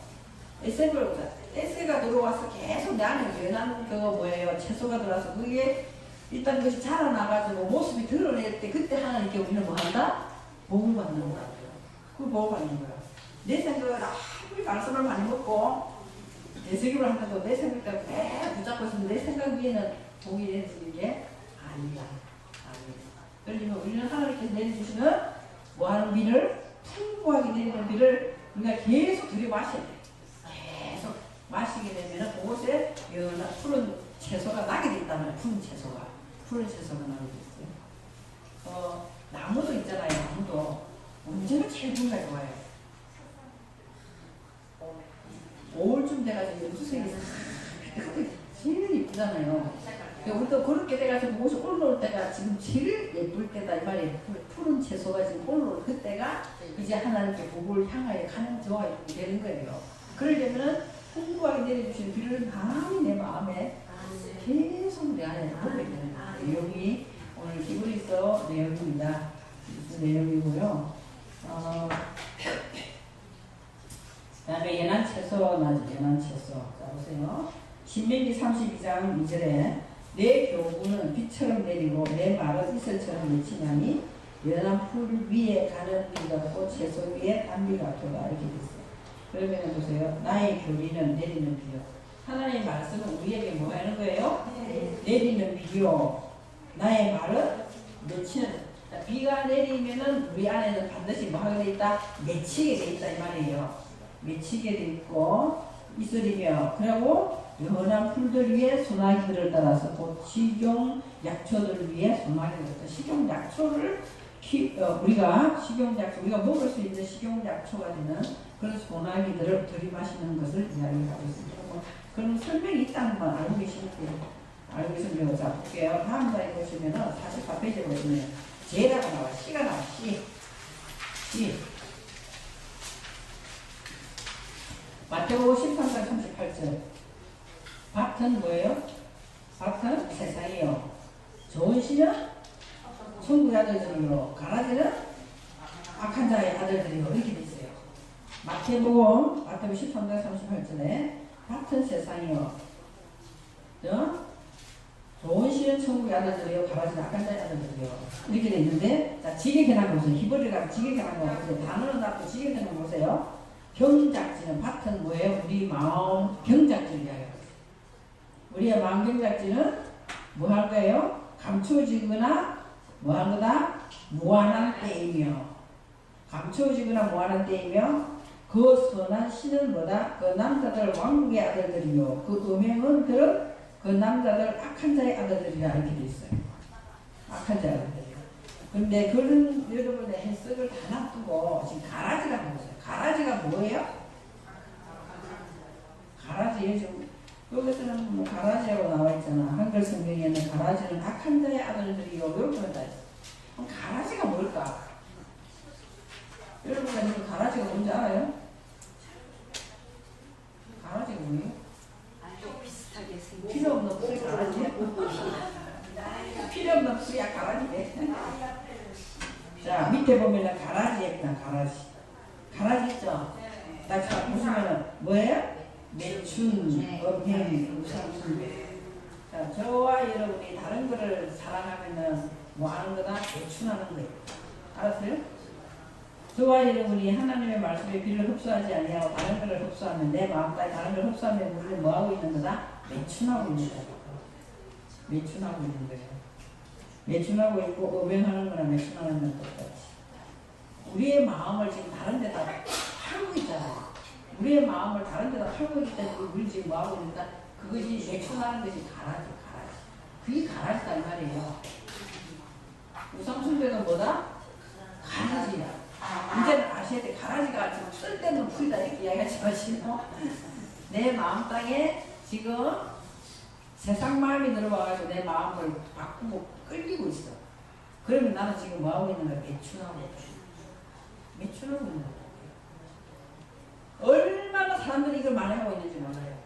에세가 들어와서 계속 내 안에 연한 그거 뭐예요? 채소가 들어와서 그게 일단 그것이 자라나가지고 모습이 드러낼 때 그때 하나님께 우리는 뭐 한다? 복을 받는 거야. 그걸 복을 받는 거야. 내 생각을 아무리 말씀을 많이 먹고 내 생각을 하면서 내 생각을 매 붙잡고 있으면 내 생각 위에는 복이 내려지는 게 아니다. 그러면 우리는 하나님께서 내려주시는 뭐하는 비를 풍부하게 내리는 비를 우리가 계속 들이마셔야 돼. 계속 마시게 되면 그곳에 연한 푸른 채소가 나게 된다면 푸른 채소가 나게 됐어요. 나무도 있잖아요. 나무도 언제나 제일 분가 좋아요. 5월쯤 돼가지고 연두색이 제일 예쁘잖아요. 우리도 그렇게 돼가지고 옷이 올라올 때가 지금 제일 예쁠 때다 이 말이에요. 푸른 채소가 지금 올라올 그때가 이제 하나님께 복을 향하여 가는 저와 되는 거예요. 그러려면 풍부하게 내려주신 비를 많이 내 마음에 계속 내 안에 보고 있는 내용이 오늘 히브리서 내용입니다. 내용이고요. 그 다음에 연한 채소 나죠. 연한 채소. 자 보세요. 신명기 32장 2절에 내 교훈은 비처럼 내리고 내 말은 이슬처럼 맺히나니 연한 풀 위에 가는 비 같고 채소 위에 단비 같도다 이렇게 됐어요. 그러면 보세요. 나의 교리는 내리는 비요. 하나님의 말씀은 우리에게 뭐 하는 거예요? 내리는 비요. 나의 말은 맺히는. 비가 내리면은 우리 안에는 반드시 뭐 하게 돼 있다? 맺히게 돼 있다 이 말이에요. 맺히게 돼 있고 이슬이며 그리고 연한 풀들 위에 소나기들을 따라서 곧 식용 약초들 위에 소나기를 따라서 식용 약초를 우리가 먹을 수 있는 식용 약초가 되는 그런 소나기들을 들이마시는 것을 이야기하고 있습니다. 그런 설명이 있다는 건 알고 계시면 자 볼게요. 다음 장에 보시면은 44페이지에 보시면 제라가 나와 씨가 나와 씨. 마태복음 13장 38절. 밭은 뭐예요? 밭은 세상이요. 좋은 씨는 천국의 아들들이요. 가라지는 악한 자의 아들들이요. 이렇게 돼 있어요. 마태복음 13장 38절에 밭은 세상이요. 좋은 씨는 천국의 아들들이요. 가라지는 악한 자의 아들들이요. 이렇게 돼 있는데 자 지게개난 보세요. 히브리가 지게개난 거 보세요. 단어는 낫고 지게개난 거 보세요. 경작지는 밭은 뭐예요? 우리 마음 경작지를 이야기해요. 우리의 마음 경작지는 뭐 할 거예요? 감추어지거나 뭐 한 거다? 무한한 때이며 감추어지거나 무한한 때이며 그 선한 씨는 뭐다? 그 남자들 왕국의 아들들이요. 그 음행은 그 남자들 악한 자의 아들들이라 이렇게 돼 있어요. 악한 자의 아들들이요. 근데 그런 여러분의 해석을 다 놔두고 지금 가라지라고 보세요. 가라지가 뭐예요? 가라지 요즘 여기서는 뭐 가라지라고 나와 있잖아. 한글 성경에는 가라지는 악한 자의 아들들이요. 이렇게 다 있어. 그럼 가라지가 뭘까? 여러분가 지금 가라지가 뭔지 알아요? 가라지가 뭐예요? 비슷하게 생긴 필요 없는 풀이 가라지야? 필요 없는 풀이야 가라지네. 자 밑에 보면은 가라지에 있다. 가라지 있죠? 자 보시면은 뭐예요? 매춘, 네. 음행, 우상숭배. 자, 저와 여러분이 다른 거를 사랑하면은 뭐 하는 거다? 매춘하는 거예요. 알았어요? 저와 여러분이 하나님의 말씀에 비를 흡수하지 아니하고 다른 것을 흡수하면 내 마음 따위 다른 걸 흡수하면 우리는 뭐 하고 있는 거다? 매춘하고 있는 거다. 매춘하고 있는 거예요. 매춘하고 있고 음행하는 거나 매춘하는 건 똑같이. 우리의 마음을 지금 다른 데다 팔고 있잖아요. 우리의 마음을 다른 데다 팔고 있기 때문에 우리 지금 뭐 하고 있는가? 그것이 매춘하는 것이 가라지. 그게 가라지다 이 말이에요. 우상숭배가 뭐다? 가라지야. 이제는 아셔야 돼. 가라지가 지금 쓸데없는 풀이다 이렇게 이야기하지 마시고 내 마음 땅에 지금 세상 마음이 들어와가지고 내 마음을 바꾸고 끌리고 있어. 그러면 나는 지금 뭐하고 있는 거야? 매춘하고 있는 거야. 얼마나 사람들이 이걸 많이 하고 있는지 몰라요.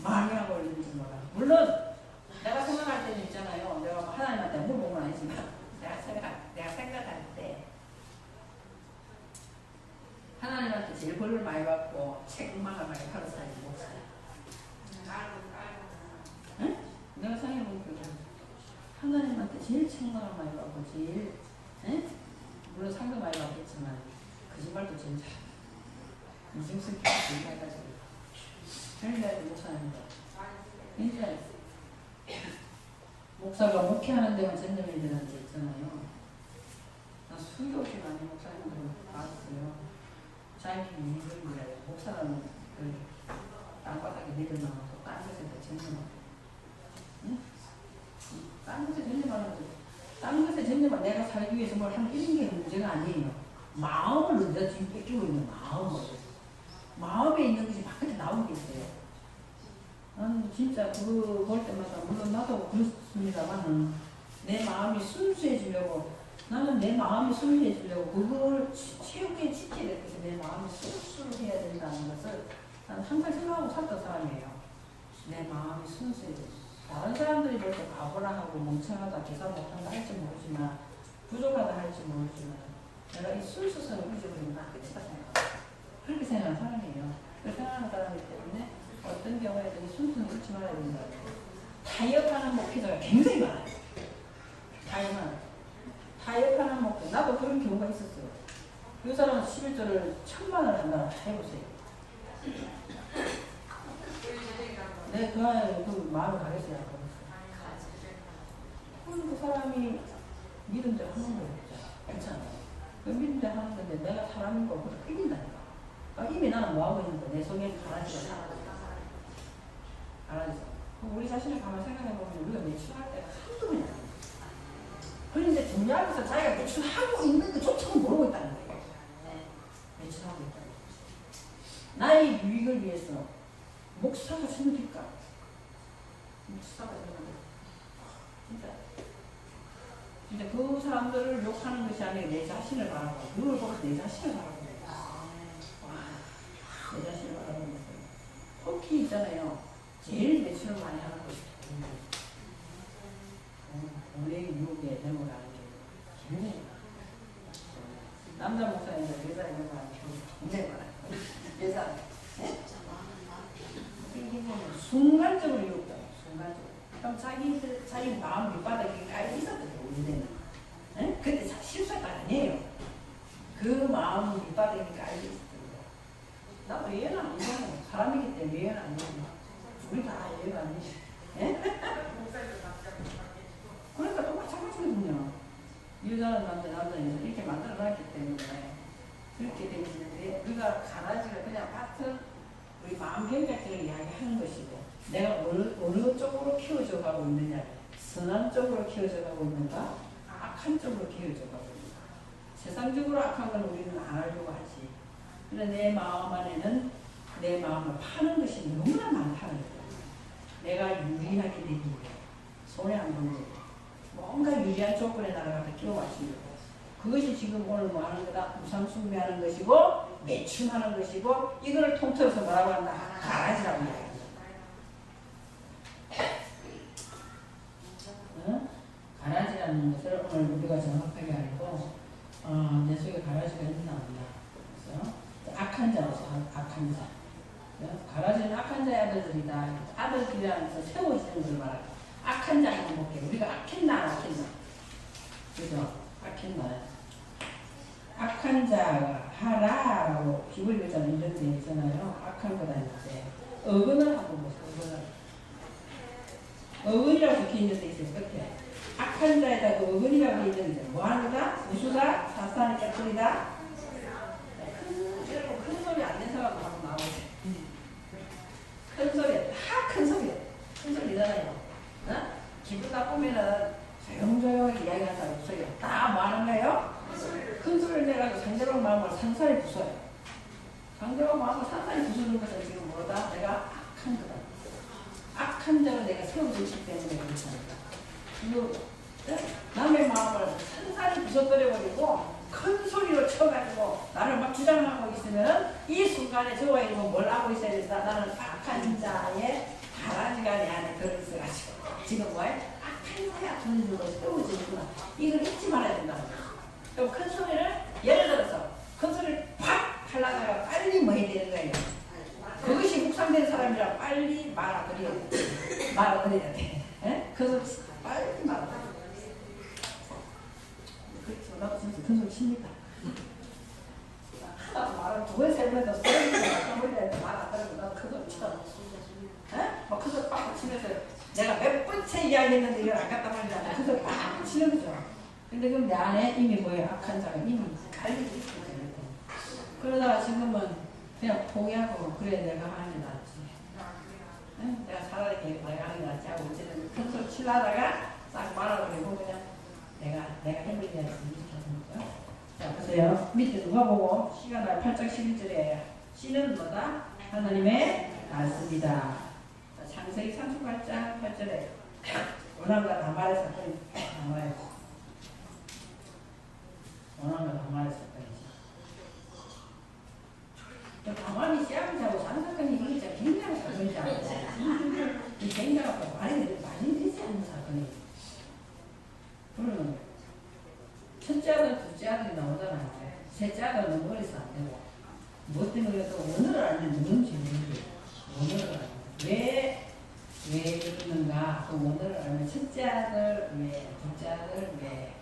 많이 하고 있는지 몰라요. 물론 내가 생각할 때는 있잖아요. 내가 하나님한테 물어본 건 아니지만 내가 생각할 때 하나님한테 제일 벌을 많이 받고 책망을 많이 받은 사람이 목사야. 응? 내가 생각해보면 그래. 하나님한테 제일 책망을 많이 받고 제일 물론 상도 많이 받겠지만 거짓말도 제일 잘해. 이중성 기도 제일 잘가지고 그러니까 목사입니다. 그러니까 목사가 목회하는 데만 전념이라는 게 있잖아요. 나 수도 없이 많이 목사님들 봤어요. 자기 일을 목사라는 그 땅바닥에 내려놔서 딴 것에다 전념하고 응? 딴 것에 전념하는 거죠. 딴 것에 전념하면 내가 살기 위해서 뭘 하는 이런 게 문제가 아니에요. 마음을 내가 지금 뺏기고 있는 마음에 있는 것이 바깥에 나오는 게 있어요. 나는 진짜 그거 볼 때마다 물론 나도 그렇습니다만 내 마음이 순수해지려고 나는 내 마음이 순수해지려고 그걸 체육에 지켜야 될 것이 내 마음이 순수해야 된다는 것을 나는 항상 생각하고 살던 사람이에요. 내 마음이 순수해져. 다른 사람들이 볼 때 바보라 하고 멍청하다 계산 못한다 할지 모르지만 부족하다 할지 모르지만 내가 이 순수성을 잊어버리면 나 끝이다 생각해요. 그렇게 생각하는 사람이에요. 그렇게 생각하는 사람이기 때문에 어떤 경우에도 이 순수는 잊지 말아야 된다. 타협하는 목회자가 굉장히 많아요. 타협하는 목회. 나도 그런 경우가 있었어요. 그 사람은 11조를 1000만을 한다고 다 해보세요. 네, 그 마음을 가겠어요. 그럼 그 사람이 믿은 대로 하는 거예요. 괜찮아요. 그 믿은 대로 하는 건데 내가 사람인 거 그걸 끌린다니까. 이미 나는 뭐하고 있는데 내 속에 가라지가 살아있다. 가라지. 우리 자신을 가만 생각해보면 우리가 매출할 때가 한두 번이 아니에요. 그런데 중요하면서 자기가 매출하고 있는 것조차도 모르고 있다는 거예요. 매출하고 있다는 거예요. 나의 유익을 위해서 목사가 생길까? 목사가 생길까? 진짜 그 사람들을 욕하는 것이 아니라 내 자신을 바라보고 그걸 보고 내 자신을 바라보고 내 자신을 바라보는 거예요. 터키 있잖아요. 제일 매출을 많이 하는 것이 국내 유혹에 넘어가는 게 굉장히 많아요. 남자 목사님들 여자 이런 거 아니고 굉장히 많아요. 여자 순간적으로 유혹돼요. 순간적으로. 그럼 자기 마음 밑바닥에 깔려 있었거든요. 우리는. 근데 실수가 아니에요. 그 마음 밑바닥에 깔려 있었거든요. 나도 예외는 아니잖아요. 사람이기 때문에 예외는 아니에요. 우리 다 예외가 아니지. 그러니까 또 마찬가지거든요. 여자는 남자는 이렇게 만들어놨기 때문에 그렇게 되는데 우리가 가라지가 그냥 같은 우리 마음 경각들을 이야기하는 것이고 내가 어느 쪽으로 키워져 가고 있느냐 선한 쪽으로 키워져 가고 있는가 악한 쪽으로 키워져 가고 있는가 세상적으로 악한 건 우리는 안 하려고 하지. 그런데 내 마음 안에는 내 마음을 파는 것이 너무나 많다는 거예요. 내가 유리하게 되기 위해 손해 안 보는 거예요. 뭔가 유리한 조건에 나라가 끼워 맞추려고. 그것이 지금 오늘 뭐 하는 거다? 우상숭배하는 것이고 매춘하는 것이고 이거를 통틀어서 뭐라고 한다? 가라지라고 이야기합니다. 가라지라는 것을 오늘 우리가 정확하게 알고 내 속에 가라지가 있나 없나. 그래서 악한 자로서 악한 자. 가라지는 악한 자의 아들 자들이다. 아들들이 안에서 세워지는 걸 말하고 악한 자 한번 볼게요. 우리가 악했나 안 악했나? 그죠? 악했나? 악한 자가 하라라고 비블 교자는 이런 데 있잖아요. 악한 거다 이제 어근을 한번 보세요. 어근이라고 적혀 있는 데 있어요. 끝에 악한 자에다 그 어근이라고 있는 데 뭐하는 거다? 우수다? 사사는 깨끗이다? 여러분 큰 소리 안 낸 사람 한번 나오세요. 큰 소리, 다 큰 소리, 큰 소리잖아요. 어? 기분 나쁘면은 조용조용하게 이야기하는 사람 없어요. 다 뭐 하는 거예요? 큰 소리를 내가지고 상대방 마음을 산산히 부숴요. 상대방 마음을 산산히 부수는 것은 지금 뭐다? 내가 악한 거다. 악한 자로 내가 세워졌기 때문에 그렇습니다. 그리고 남의 마음을 산산히 부숴버려버리고 큰 소리로 쳐가지고 나를 막 주장하고 있으면 이 순간에 저와 이거 뭘 하고 있어야 된다. 나는 악한 자의 바라지가 내 안에 들어있어가지고 지금 뭐해? 악한 자야 돈으로 세워지는구나. 이걸 잊지 말아야 된다. 그럼 큰 소리를 예를 들어서 큰 소리를 팍 하려다가 빨리 뭐 해야 되는 거예요. 그것이 묵상된 사람이라 빨리 말아버려야 돼. 말아버려야 돼. 그 소리 빨리 말아버려야 돼. 그렇죠. 나도 진짜 큰 소리 칩니다. 말을 두 번, 세 번도 소리가 까물리는데 말 안 들으면 나도 큰 소리 쳐. 막 큰 소리 빡 치면서 내가 몇 번째 이야기했는데 이걸 안 갖다 말리잖아. 큰 소리 빡 치는 거죠. 근데 그럼 내 안에 이미 뭐예요? 악한 자가 이미 갈리고 있거든요. 그러다가 지금은 그냥 포기하고 그래 내가 하는 게 낫지. 내가 차라리 내가 하는 게 낫지 하고 어쨌든 큰 소리 치려다가 싹 말아버리고 그냥 내가 힘을 내야지 이렇게 하는 거죠. 자 보세요. 밑에 누가 보고 시가 날 8장 11절에 씨는 뭐다? 하나님의 말씀이다. 자, 창세기 38장 8절에 원한과 다말의 사건이 나와요. 원한과 다말의 사건이지. 다말이 씨앗하고 사는 사건이 이게 진짜 굉장한 사건이지 않아요? 이 굉장하고 많이 되지 않는 사건이지. 그러면 첫째 아들, 둘째 아들이 나오잖아요. 셋째 아들은 너무 어려서 안 되고 무엇 때문에 또 원어를 알면 누군지 모르겠어요. 원어를 알면 왜 그러는가? 그 원어를 알면 첫째 아들 왜, 둘째 아들 왜,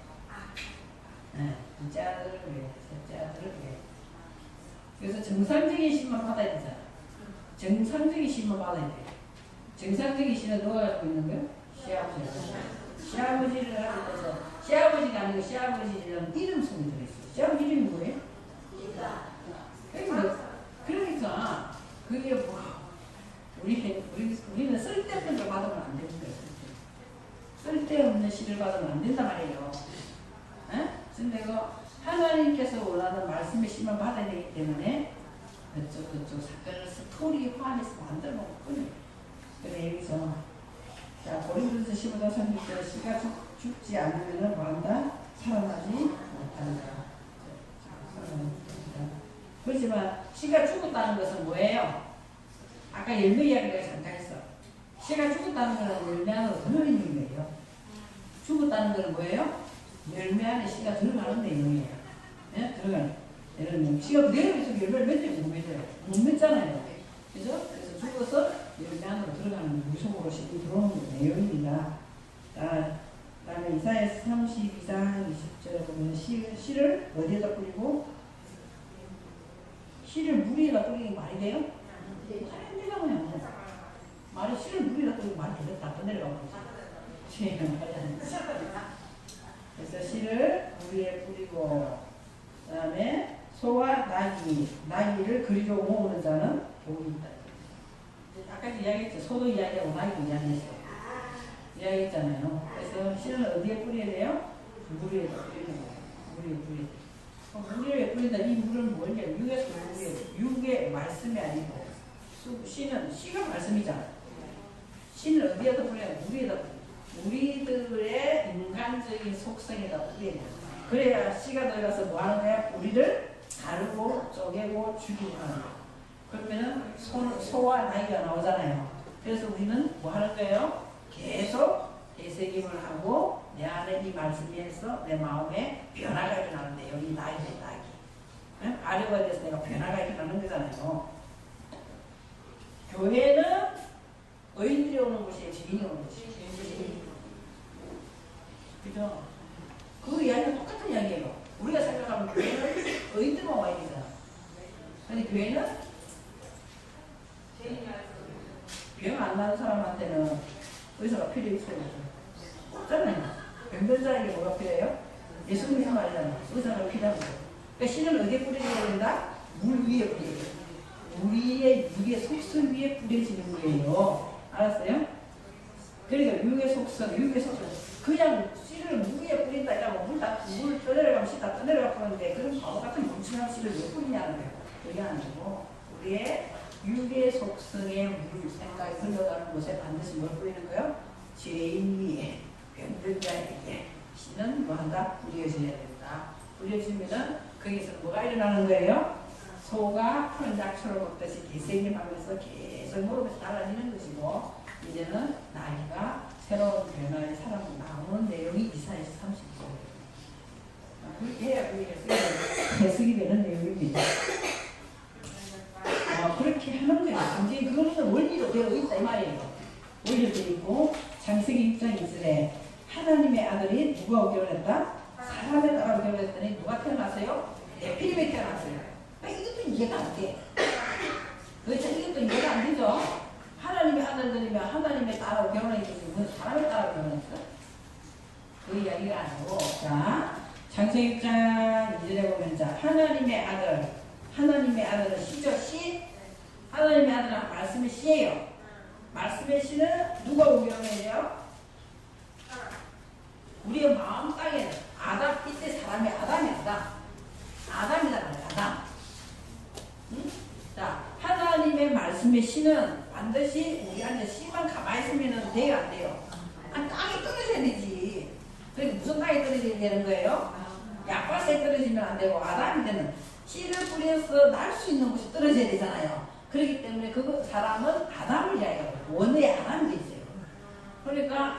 둘째 아들 왜, 셋째 아들 왜. 그래서 정상적인 신만 받아야 되잖아. 정상적인 신만 받아야 돼. 정상적인 신은 누가 갖고 있는 거야? 시아버지가. 시아버지를 하고 있어서 시아버지가 아니고 시아버지라는 이름 속에 들어있어요. 시아버지 이름이 뭐예요? 그러니까 그게 뭐 우리는 쓸데없는 걸 받으면 안 되는 거예요. 쓸데없는 시를 받으면 안 된단 말이에요. 근데 그 하나님께서 원하는 말씀의 시만 받아야 되기 때문에 그쪽 사건을 스토리화해서 만들어 놓거든요. 그래 여기서 자 고린도서 15장 36절 시가 죽지 않으면 뭐한다? 살아나지 못한다. 그렇지만 시가 죽었다는 것은 뭐예요? 아까 열매 이야기를 잠깐 했어. 시가 죽었다는 것은 열매 안으로 들어있는 거예요. 죽었다는 것은 뭐예요? 열매 안에 씨가 들어가는 내용이에요. 들어가는. 예를 들면 씨가 내려서 열매를 맺을지 못 맺어요. 못 맺잖아요. 그죠? 그래서 죽어서 열매 안으로 들어가는 무속으로 씨가 들어오는 내용입니다. 그 다음에 이사야 32장 20절에 보면 씨를 어디에다 뿌리고? 씨를 물에다 뿌리는 말이 돼요? 안 되잖아요. 말이 씨를 물에다 뿌리고 말이 되겠다. 또 내려가고 있어요. 그래서 씨를 물에 뿌리고 그 다음에 소와 나귀를 그리로 모으는 자는 복이 있다. 아까 이야기했죠. 소도 이야기하고 나귀도 이야기했어요. 이야기했잖아요. 그래서 씨는 어디에 뿌려야 돼요? 물에 뿌리는 거예요. 물에 뿌려야 돼요. 물에 뿌린다. 이 물은 뭐냐? 육의 말씀이 아니고 씨가 말씀이잖아. 씨는 어디에다 뿌려야 돼? 물에다 뿌려. 우리들의 인간적인 속성에다 뿌려야 돼. 그래야 씨가 들어가서 뭐 하는 거야? 우리를 가르고 쪼개고 죽이고 하는 거야. 그러면은 소와 나귀가 나오잖아요. 그래서 우리는 뭐 하는 거예요? 계속 되새김을 하고 내 안에 이 말씀에서 내 마음에 변화가 일어나는데 여기 나귀네 나귀. 아래가 돼서 내가 변화가 일어나는 거잖아요. 교회는 오는 곳이에요? 지인이 오는 곳이에요? 그죠? 그 이야기는 똑같은 이야기예요. 우리가 생각하면 교회는 의인들만 와야 되잖아. 근데 교회는 병 안 나는 사람한테는 의사가 필요 있어요. 없잖아요. 병든 자에게 뭐가 필요해요? 예수님이 말이잖아. 의사가 필요한 거예요. 그러니까 씨는 어디에 뿌려져야 된다? 물 위에 뿌려야 돼요. 물 위에 속성 위에 뿌려지는 거예요. 알았어요? 그러니까 육의 속성. 그냥 씨를 물 위에 뿌린다 이러면 물 떠내려가면 씨 다 떠내려가 뿌리는데 그런 바보 같은 멍청한 씨를 왜 뿌리냐는 거예요. 그게 아니고 우리의 육의 속성의 물 생각이 흘러가는 곳에 반드시 뭘 뿌리는 거예요? 죄인 위에 병든 자에게 씨는 뭐한다? 뿌려져야 된다. 뿌려지면은 거기서 뭐가 일어나는 거예요? 소가 푸른 약초를 먹듯이 개생임하면서 계속 무릎에서 달라지는 것이고 이제는 나이가 새로운 변화의 사람으로 나오는 내용이 이사야서 32절이에요. 그렇게 해야 그게 해석이 되는 내용입니다. 그렇게 하는 거예요. 굉장히 그거는 원리로 되어 있다 이 말이에요. 원리로 되어 있고 창세기 6장 2절에 하나님의 아들이 누가 오기로 했다? 사람의 딸아 오기로 했더니 누가 태어났어요? 네피림이 태어났어요. 이것도 이해가 안 돼. 그렇죠? 이것도 이해가 안 되죠? 하나님의 아들들이면 하나님의 딸하고 결혼했지 무슨 사람의 딸하고 결혼했어? 그 이야기가 아니고 자 창세기 6장 2절에 보면 자 하나님의 아들은 씨죠? 씨? 하나님의 아들은 말씀의 씨예요. 말씀의 씨는 누가 오기로 해요? 우리의 마음 땅에는 아담 이때 사람이 아담이잖아요. 아담. 응? 자, 하나님의 말씀의 씨는 반드시 우리 안에 씨만 가만히 있으면 돼요, 안 돼요? 땅에 떨어져야 되지. 그러니까 무슨 땅에 떨어져야 되는 거예요? 약밭에 떨어지면 안 되고 아담이 되는 씨를 뿌려서 날 수 있는 곳이 떨어져야 되잖아요. 그렇기 때문에 그 사람은 아담을 이야기하고 원의 아담이 돼 있어요. 그러니까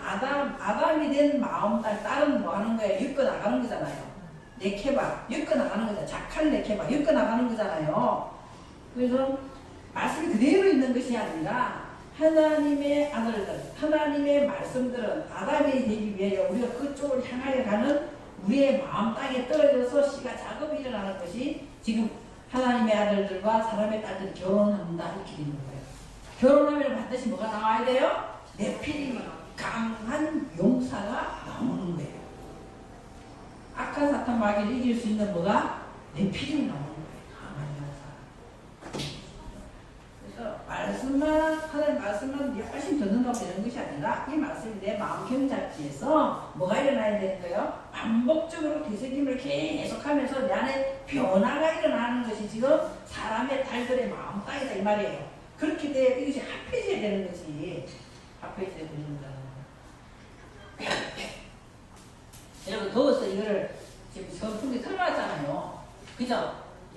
아담이 된 마음 딸은 뭐 하는 거예요? 엮어 나가는 거잖아요. 네케바, 엮어 나가는 거잖아요. 자칼 네케바, 엮어 나가는 거잖아요. 그래서 말씀이 그대로 있는 것이 아니라 하나님의 아들들, 하나님의 말씀들은 아담이 되기 위해 우리가 그쪽을 향하여 가는 우리의 마음 땅에 떨어져서 씨가 작업이 일어나는 것이 지금 하나님의 아들들과 사람의 딸들이 결혼한다 이렇게 되는 거예요. 결혼하면 반드시 뭐가 나와야 돼요? 네피림이 강한 용사가 나오는 거예요. 악한 사탄 마귀를 이길 수 있는 뭐가? 네피림이 나오는 거예요. 강한 용사. 그래서 하나님 말씀만 열심히 듣는다고 되는 것이 아니라 이 말씀이 내 마음 경작지에서 뭐가 일어나야 되는 거예요? 반복적으로 되새김을 계속하면서 내 안에 변화가 일어나는 것이 지금 사람의 딸들의 마음 땅이다 이 말이에요. 그렇게 돼 이것이 합해져야 되는 것이 합해져야 되는 거다. 여러분 더워서 이거를 지금 선풍기 틀어놨잖아요. 그죠?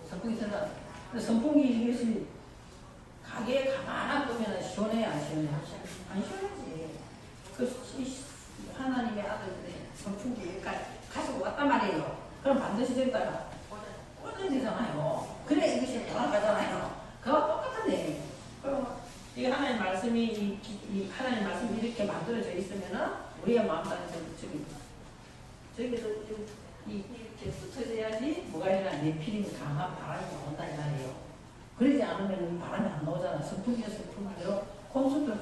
선풍기 틀어놨어요. 선풍기 이것이 가게에 가만히 두면 시원해요, 안 시원해요? 안 시원하지. 하나님의 아들들이 선풍기 가지고 왔단 말이에요. 그럼 반드시 저기다가 꽂아야 되잖아요. 그래 이것이 돌아가잖아요. 그와 똑같은 내용이에요. 그럼 이 하나님 말씀이 하나님 말씀이 이렇게 만들어져 있으면은 우리의 마음 땅에서 저기서 이렇게 붙어져야지 뭐가 일어나 네피림이 강한 바람이 나온다 이 말이에요. 그러지 않으면 바람이 안 나오잖아. 선풍기가 선풍기로 콘솔트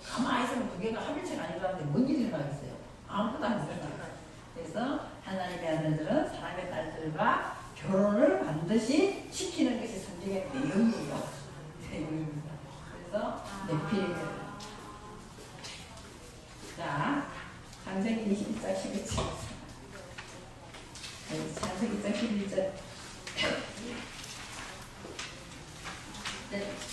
가만히 있으면 두 개가 합일체가 아니라는데 뭔 일이 일어나겠어요? 아무것도 안 일어나요. 그래서 하나님의 아들들은 사람의 딸들과 결혼을 반드시 시키는 것이 성경의 내용이에요. 내용입니다. 그래서 네피림이에요. 자, 창세기 21장 11절. 창세기 1장 11절.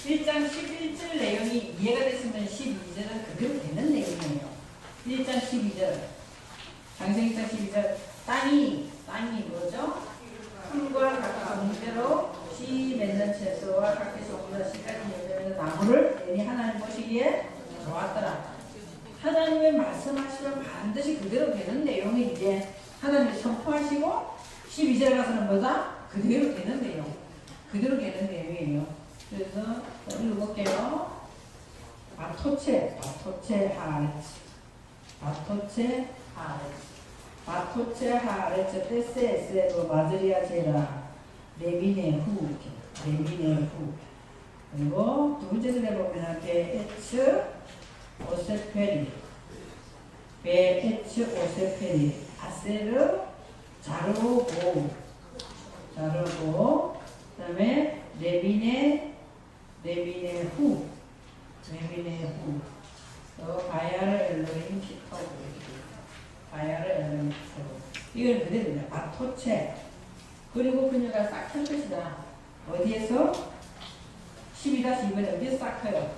1장 11절 내용이 이해가 됐으면 12절은 그대로 되는 내용이에요. 1장 12절 창세기 1장 12절 땅이 뭐죠? 풀과 각기 종대로 씨 맺는 채소와 각기 종류의 씨까지 열매맺는 나무를 애니 하나님 보시기에 좋았더라. 하나님의 말씀하시면 반드시 그대로 되는 내용이 이제 하나님이 선포하시고 12절에 가서는 뭐다? 그대로 되는 내용. 그대로 되는 내용이에요. 그래서 읽어볼게요. 바토체 하레츠. 바토체 하레츠. 바토체 하레츠 테세 에세로 마드리아 제라 레미네 후. 레미네 후. 그리고 두 번째 줄에 보면 베에츠 오세페리. 베에츠 오세페리. 아세르 자르고 그 다음에 레미네 후 바야르 엘로힘 키토 바야르 엘로힘 키토 이건 그대로입니다. 바토체 그리고 그녀가 싹 튼 것이다. 어디에서? 12-2번에 어디에서 싹 커요?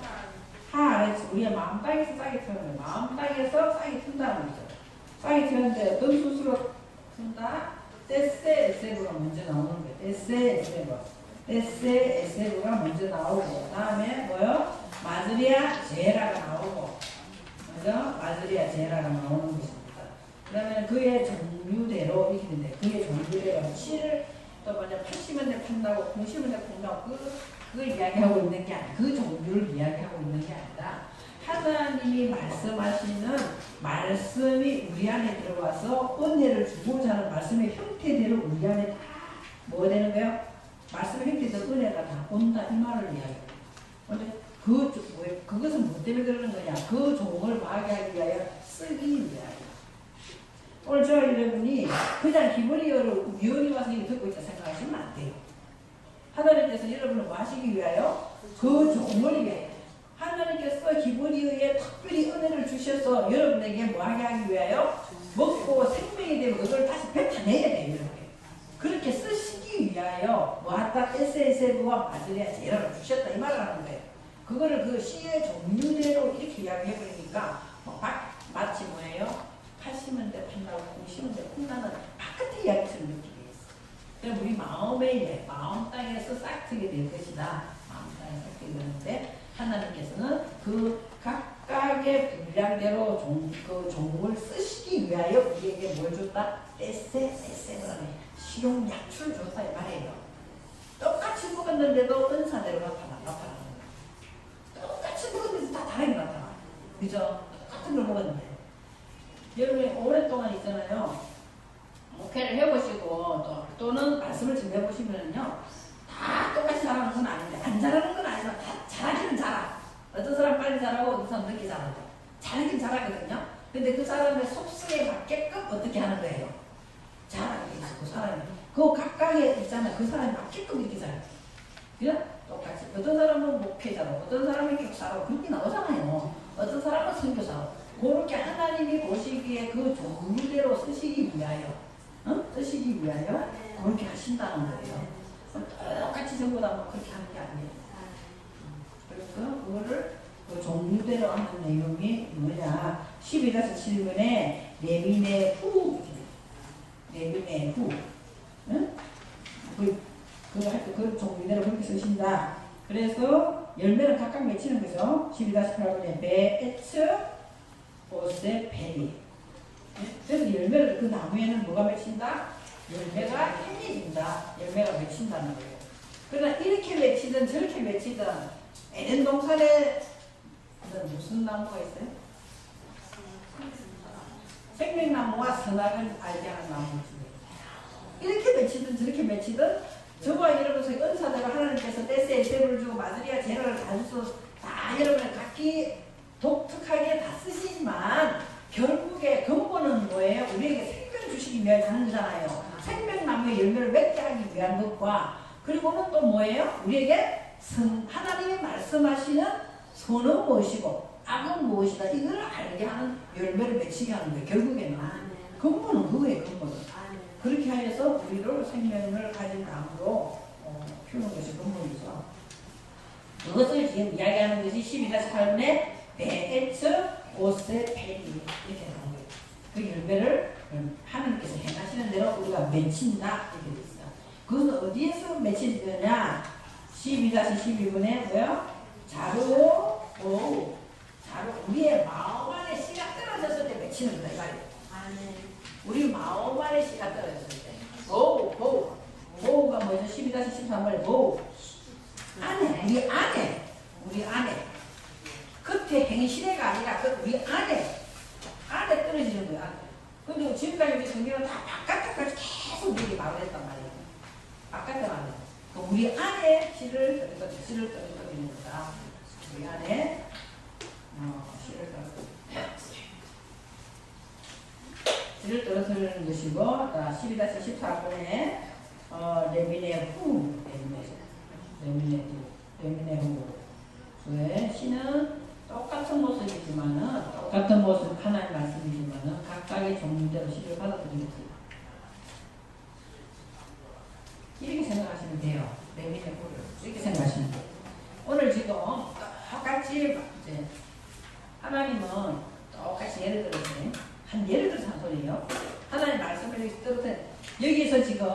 하아래치 우리가 마음 땅에서 싹이 트는 거예요. 마음 땅에서 싹이 튼다는 거죠. 싹이 트는데 어떤 수수로 튼다? 데세 에세브가 먼저 나오는 거예요. 데세 에세브가 먼저 나오고 다음에 뭐요? 마드리아 제라가 나오고 그죠? 마드리아 제라가 나오는 것입니다. 그러면 그의 종류대로 이렇게 된대. 그의 종류대로 7을 또 먼저 80원에 판다고 90원에 판다고 그걸 이야기하고 있는 게 아니라 그 종류를 이야기하고 있는 게 아니라 하나님이 말씀하시는 말씀이 우리 안에 들어와서 은혜를 주고자 하는 말씀의 형태대로 우리 안에 다 뭐 되는 거예요? 말씀의 형태대로 은혜가 다 온다 이 말을 이야기해요. 근데 그것은 뭐 때문에 그러는 거냐? 그 종을 파괴하기 위하여 쓰기 위하여. 오늘 저 여러분이 그냥 히브리어를 우연히 와서 이거 듣고 있다 생각하시면 안 돼요. 하나님께서 여러분을 뭐 하시기 위하여? 그 종을 위하여. 하나님께서 히브리어에 특별히 은혜를 주셔서 여러분에게 뭐 하기 위하여? 먹고 생명이 되면 그걸 다시 뱉어내야 돼요. 이렇게. 그렇게 쓰시기 위하여 뭐 하다 에세에세부와 마드리아 제라를 주셨다 이 말을 하는 거예요. 그거를 그 시의 종류대로 이렇게 이야기해버리니까 마치 뭐예요? 80원대 판다고 90원대 판다는 바깥의 이야기처럼 느끼게 했어요. 그럼 우리 마음의 마음 땅에서 싹트게 될 것이다. 마음 땅에서 싹트게 되는데 하나님께서는 그 각각의 분량대로 그 종을 쓰시기 위하여 우리에게 뭘 줬다? 에세라는 실용약출을 줬다 이 말이에요. 똑같이 먹었는데도 은사대로 나타나는 거예요. 똑같이 먹었는데도 다 다르게 나타나. 그죠? 똑같은 걸 먹었는데. 여러분이 오랫동안 있잖아요. 목회를 해보시고 또는 말씀을 좀 해보시면요. 다 똑같이 잘하는 건 아닌데 안 잘하는 건 아니지만 다 잘하기는 잘하. 어떤 사람 빨리 잘하고 어떤 사람 늦게 잘하고 잘하긴 잘하거든요. 근데 그 사람의 속성에 맞게끔 어떻게 하는 거예요? 잘하게 있어. 그 사람이. 그 각각에 있잖아요. 그 사람이 맞게끔 이렇게 잘해요. 그냥 똑같이. 어떤 사람은 목회자로 어떤 사람은 교사로 그렇게 나오잖아요. 어떤 사람은 선교사로. 그렇게 하나님이 보시기에 그 종류대로 쓰시기 위하여 쓰시기 위하여 그렇게 하신다는 거예요. 똑같이 전부 다 그렇게 하는 게 아니에요. 그래서 그거를 그 종류대로 하는 내용이 뭐냐 12-7번에 레미네 후 응? 그 종류대로 그렇게 쓰신다. 그래서 열매는 각각 맺히는 거죠. 12-8번에 베에츠 오세페리. 그래서 열매를 그 나무에는 뭐가 맺힌다? 열매가 행해진다. 열매가 맺힌다는 거예요. 그러나 이렇게 맺히든 저렇게 맺히든 에덴 동산에 무슨 나무가 있어요? 생명나무와 선악을 알게 하는 나무지. 이렇게 맺히든 저렇게 맺히든 저와 여러분의 은사대로 하나님께서 데스에 세를 주고 마드리아 제라를 다 주셔서 다 여러분의 각기 독특하게 다 쓰시지만 결국에 근본은 뭐예요? 우리에게 생명 주시기 위해 하는 거잖아요. 생명나무의 열매를 맺게 하기 위한 것과 그리고는 또 뭐예요? 우리에게 하나님이 말씀하시는 선은 무엇이고 악은 무엇이다. 이걸 알게 하는 열매를 맺히게 하는 거예요. 결국에는. 근본은 그거예요. 근본은. 그렇게 하여서 우리를 생명을 가진 나무로 키우는 것이 근본이죠. 그것을 지금 이야기하는 것이 12-8번에 베에츠 오세페리 이렇게 나온 거예요. 그 열매를 하나님께서 행하시는 대로 우리가 맺힌다 이렇게 돼 있어요. 그것은 어디에서 맺히느냐? 12-12번에 뭐요? 자루 우리의 마음 안에 씨가 떨어졌을 때 맺히는 거다 이 말이에요. 우리 마음 안에 씨가 떨어졌을 때 보우가 뭐죠? 12-13번에 보우 안에 우리 안에 겉에 시대가 아니라 그 우리 안에 떨어지는 거야. 근데 지금까지 우리 성경은 다 바깥까지 계속 우리에게 말을 했단 말이에요. 바깥에 말을. 그 우리 안에 씨를 떨어뜨리는 거다. 우리 안에 씨를 떨어뜨리는 것이고, 12-14번에 레미네후 씨는 똑같은 모습이지만은 똑같은 모습 하나의 말씀이지만은 각각의 종류대로 씨를 받아들이겠지. 이렇게 생각하시면 돼요. 레미네후를 이렇게 생각하시면 돼요. 오늘 지금 똑같이 이제 하나님은 똑같이 예를 들어서 한 소리예요. 하나님 말씀을 들었더니 여기에서 지금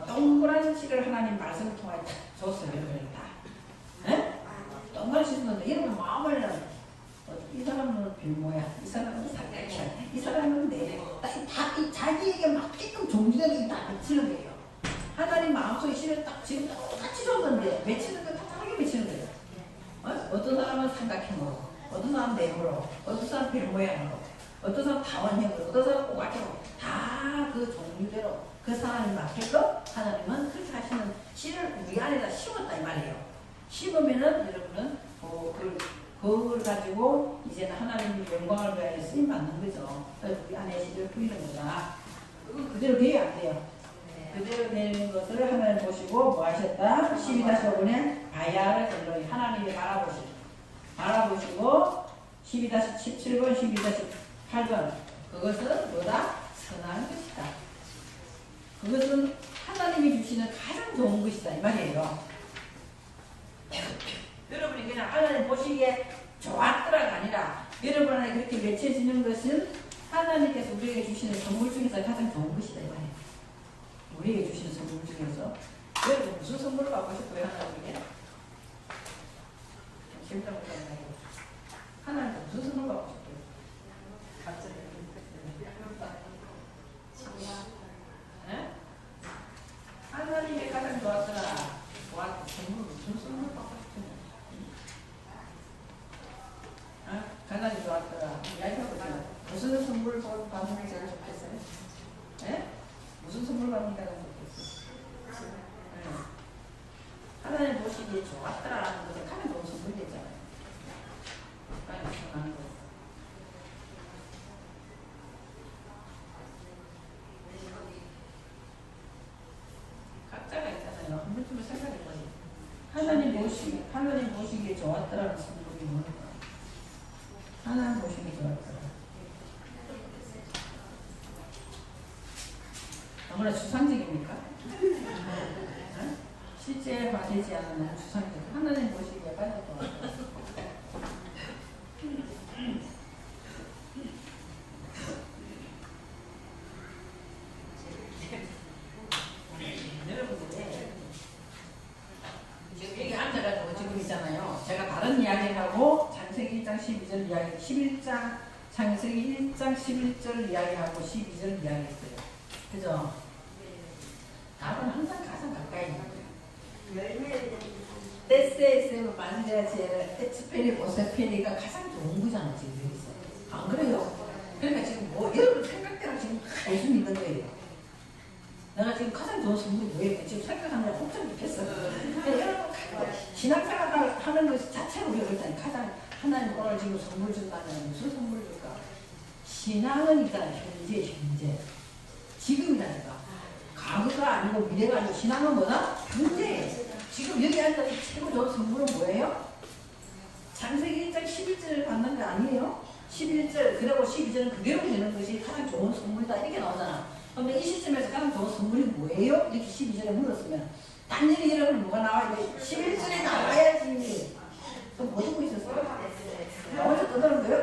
동그란 씨를 하나님 말씀을 통하여 줬어요. 여러분 다. 에? 동그란 씨를 줬는데 여러분 마음을 이 사람은 별모야, 이 사람은 삼각형, 이 사람은 다 자기에게 맞게끔 종류대로 다 맺히는 거예요. 하나님 마음속에 씨를 딱 지금 똑같이 줬는데 맺히는 거 다르게 맺히는 거예요. 어떤 사람은 삼각형으로, 어떤 사람은 네모로, 어떤 사람은 별 모양으로, 어떤 사람은 다원형으로, 어떤 사람은 오각형으로 다 그 종류대로 그 사람이 맞게끔 하나님은 그렇게 하시는 씨를 우리 안에다 심었다 이 말이에요. 심으면은 여러분은 그걸 가지고 이제는 하나님의 영광을 위하여 쓰임 받는 거죠. 우리 안에 씨를 뿌리는 거다. 그건 그대로 돼야 안 돼요. 그대로 되는 것을 하나님 보시고 뭐 하셨다? 12-5번에 바야를 엘로이 하나님이 바라보시고 12-17번 12-18번 그것은 뭐다? 선한 것이다. 그것은 하나님이 주시는 가장 좋은 것이다 이 말이에요. 여러분이 그냥 하나님 보시기에 좋았더라가 아니라 여러분 안에 그렇게 맺혀지는 것은 하나님께서 우리에게 주시는 선물 중에서 가장 좋은 것이다 이 말이에요. 우리에게 주시는 선물 중에서 여러분 무슨 선물을 받고 싶어요? 하나님에게? 재밌다 못하는 하나님께 무슨 선물 받고 싶어요? 갑자기 하나님이 가장 좋았더라. 선물 무슨 선물 받고 싶어요? 하나님 좋았더라. 이야기해보세요. 무슨 선물 받는 게 제일 좋겠어요? 네? 무슨 선물 받는 게 가장 좋겠어요? 네. 하나님 보시기에 좋았더라라는 것은 가장 좋은 선물이 되잖아요. 하나님 생각하는 거. 각자가 있잖아요. 한 번쯤은 생각해봐요. 하나님 보시기에 좋았더라는 선물이 뭘까? 하나님 보시기에 좋았더라. 아무나 추상적입니까? 실제화되지 않는 추상적. 하나님 보시기에 가장 좋았더라. 창세기 1장 11절 이야기하고 12절 이야기했어요. 그죠? 답은 항상 가장 가까이 있는 거예요. 데스에스의 만세아지에를 에츠페리 오세페리가 가장 좋은 거잖아 지금 여기서. 안 그래요? 그러니까 지금 뭐 여러분 생각대로 지금 예수 믿는 거예요. 내가 지금 가장 좋은 선물이 뭐예요? 지금 생각하느라 걱정 못했어. 여러분 신앙생활 하는 것 자체로 우리가 일단 가장 하나님 오늘 지금 선물 준다면 무슨 선물 줄까? 신앙은 있잖아요. 현재 지금이라니까. 과거가 아니고 미래가 아니고 신앙은 뭐다? 현재. 지금 여기 앉아서 최고 좋은 선물은 뭐예요? 창세기 1장 11절을 받는 거 아니에요? 11절 그리고 12절은 그대로 되는 것이 가장 좋은 선물이다 이렇게 나오잖아. 그럼 이 시점에서 가장 좋은 선물이 뭐예요? 이렇게 12절에 물었으면 단연히 여러분 뭐가 나와야 돼? 11절에 나와야지. 그럼 뭐 듣고 있었어요? 나머지 떠드는 거예요?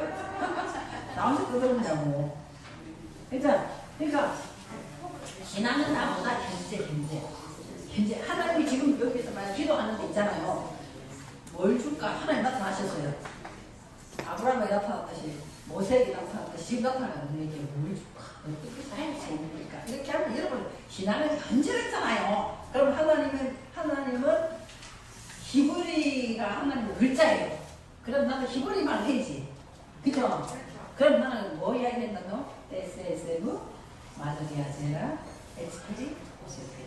나머지 떠드는다고. 그러니까 신앙은 나보다 현재 하나님이 지금 여기서 만약 기도하는 데 있잖아요. 뭘 줄까? 하나님 나타나셨어요. 아브라함에 나타났듯이 모세에게 나타났듯이 지금 나타나는 이게 뭘 줄까? 어떻게 살지 모르니까 이렇게 하면 여러분 신앙은 현재였잖아요. 그럼 하나님은 히브리가 하나님의 글자예요. 그럼 나는 기본이 말해야지. 그죠? 그럼 나는 뭐 이야기했나 너? SSF, 마저리아 제라, HPD, OCPD.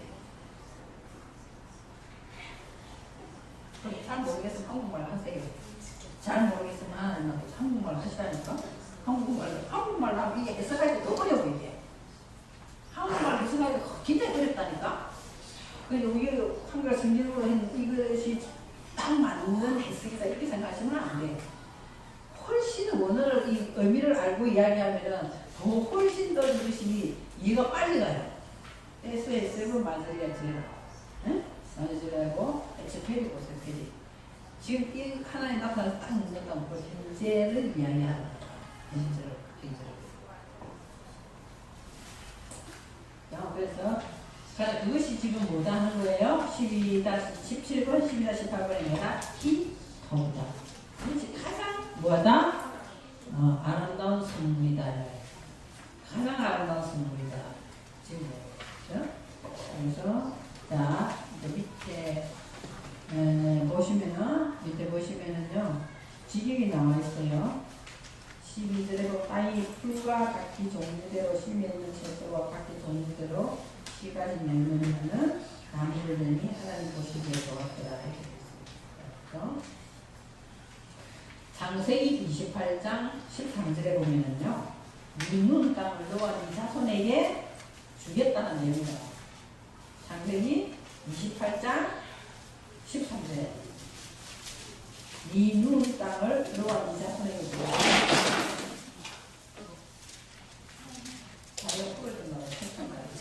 그럼 잘 모르겠으면 한국말 하세요. 잘 모르겠으면 한국말 하시라니까. 한국말 하면 이게 해석하기가 더 어려워 이게. 한국말 해석하기가 굉장히 어렵다니까. 여기 한글 성경으로 했는 이것이 딱 맞는 해석이다 이렇게 생각하시면 안 돼. 훨씬 원어를 이 의미를 알고 이야기하면은 더 훨씬 더 이것이 이해가 빨리 가요. SSF 마저리아 제라, 마저리아고 HPD, OCPD. 지금 이 하나에 나타나서 딱 문제가 뭐 현재를 이야기하는 현재를. 그래서 자, 그것이 지금 뭐다 하는 거예요? 12-17번, 12-18번입니다. 더우다. 그것이 가장 뭐다? 아름다운 선물이다. 가장 아름다운 선물이다. 지금 그렇죠? 그래서 자, 밑에 밑에 보시면은요, 직역이 나와 있어요. 12절에 땅이 풀과 각기 종류대로 씨 맺는 채소와 각기 종류대로 씨가지 열매는 나무를 내니 하나님 보시기에 좋았더라. 이렇게 되어 있습니다. 창세기 28장 13절에 보면은요, 네 땅을 너와 네 자손에게 주겠다는 내용이에요. 창세기 28장 13절에 네 땅을 너와 네 자손에게 주겠다. 자기가 풀어준다고 책상까지.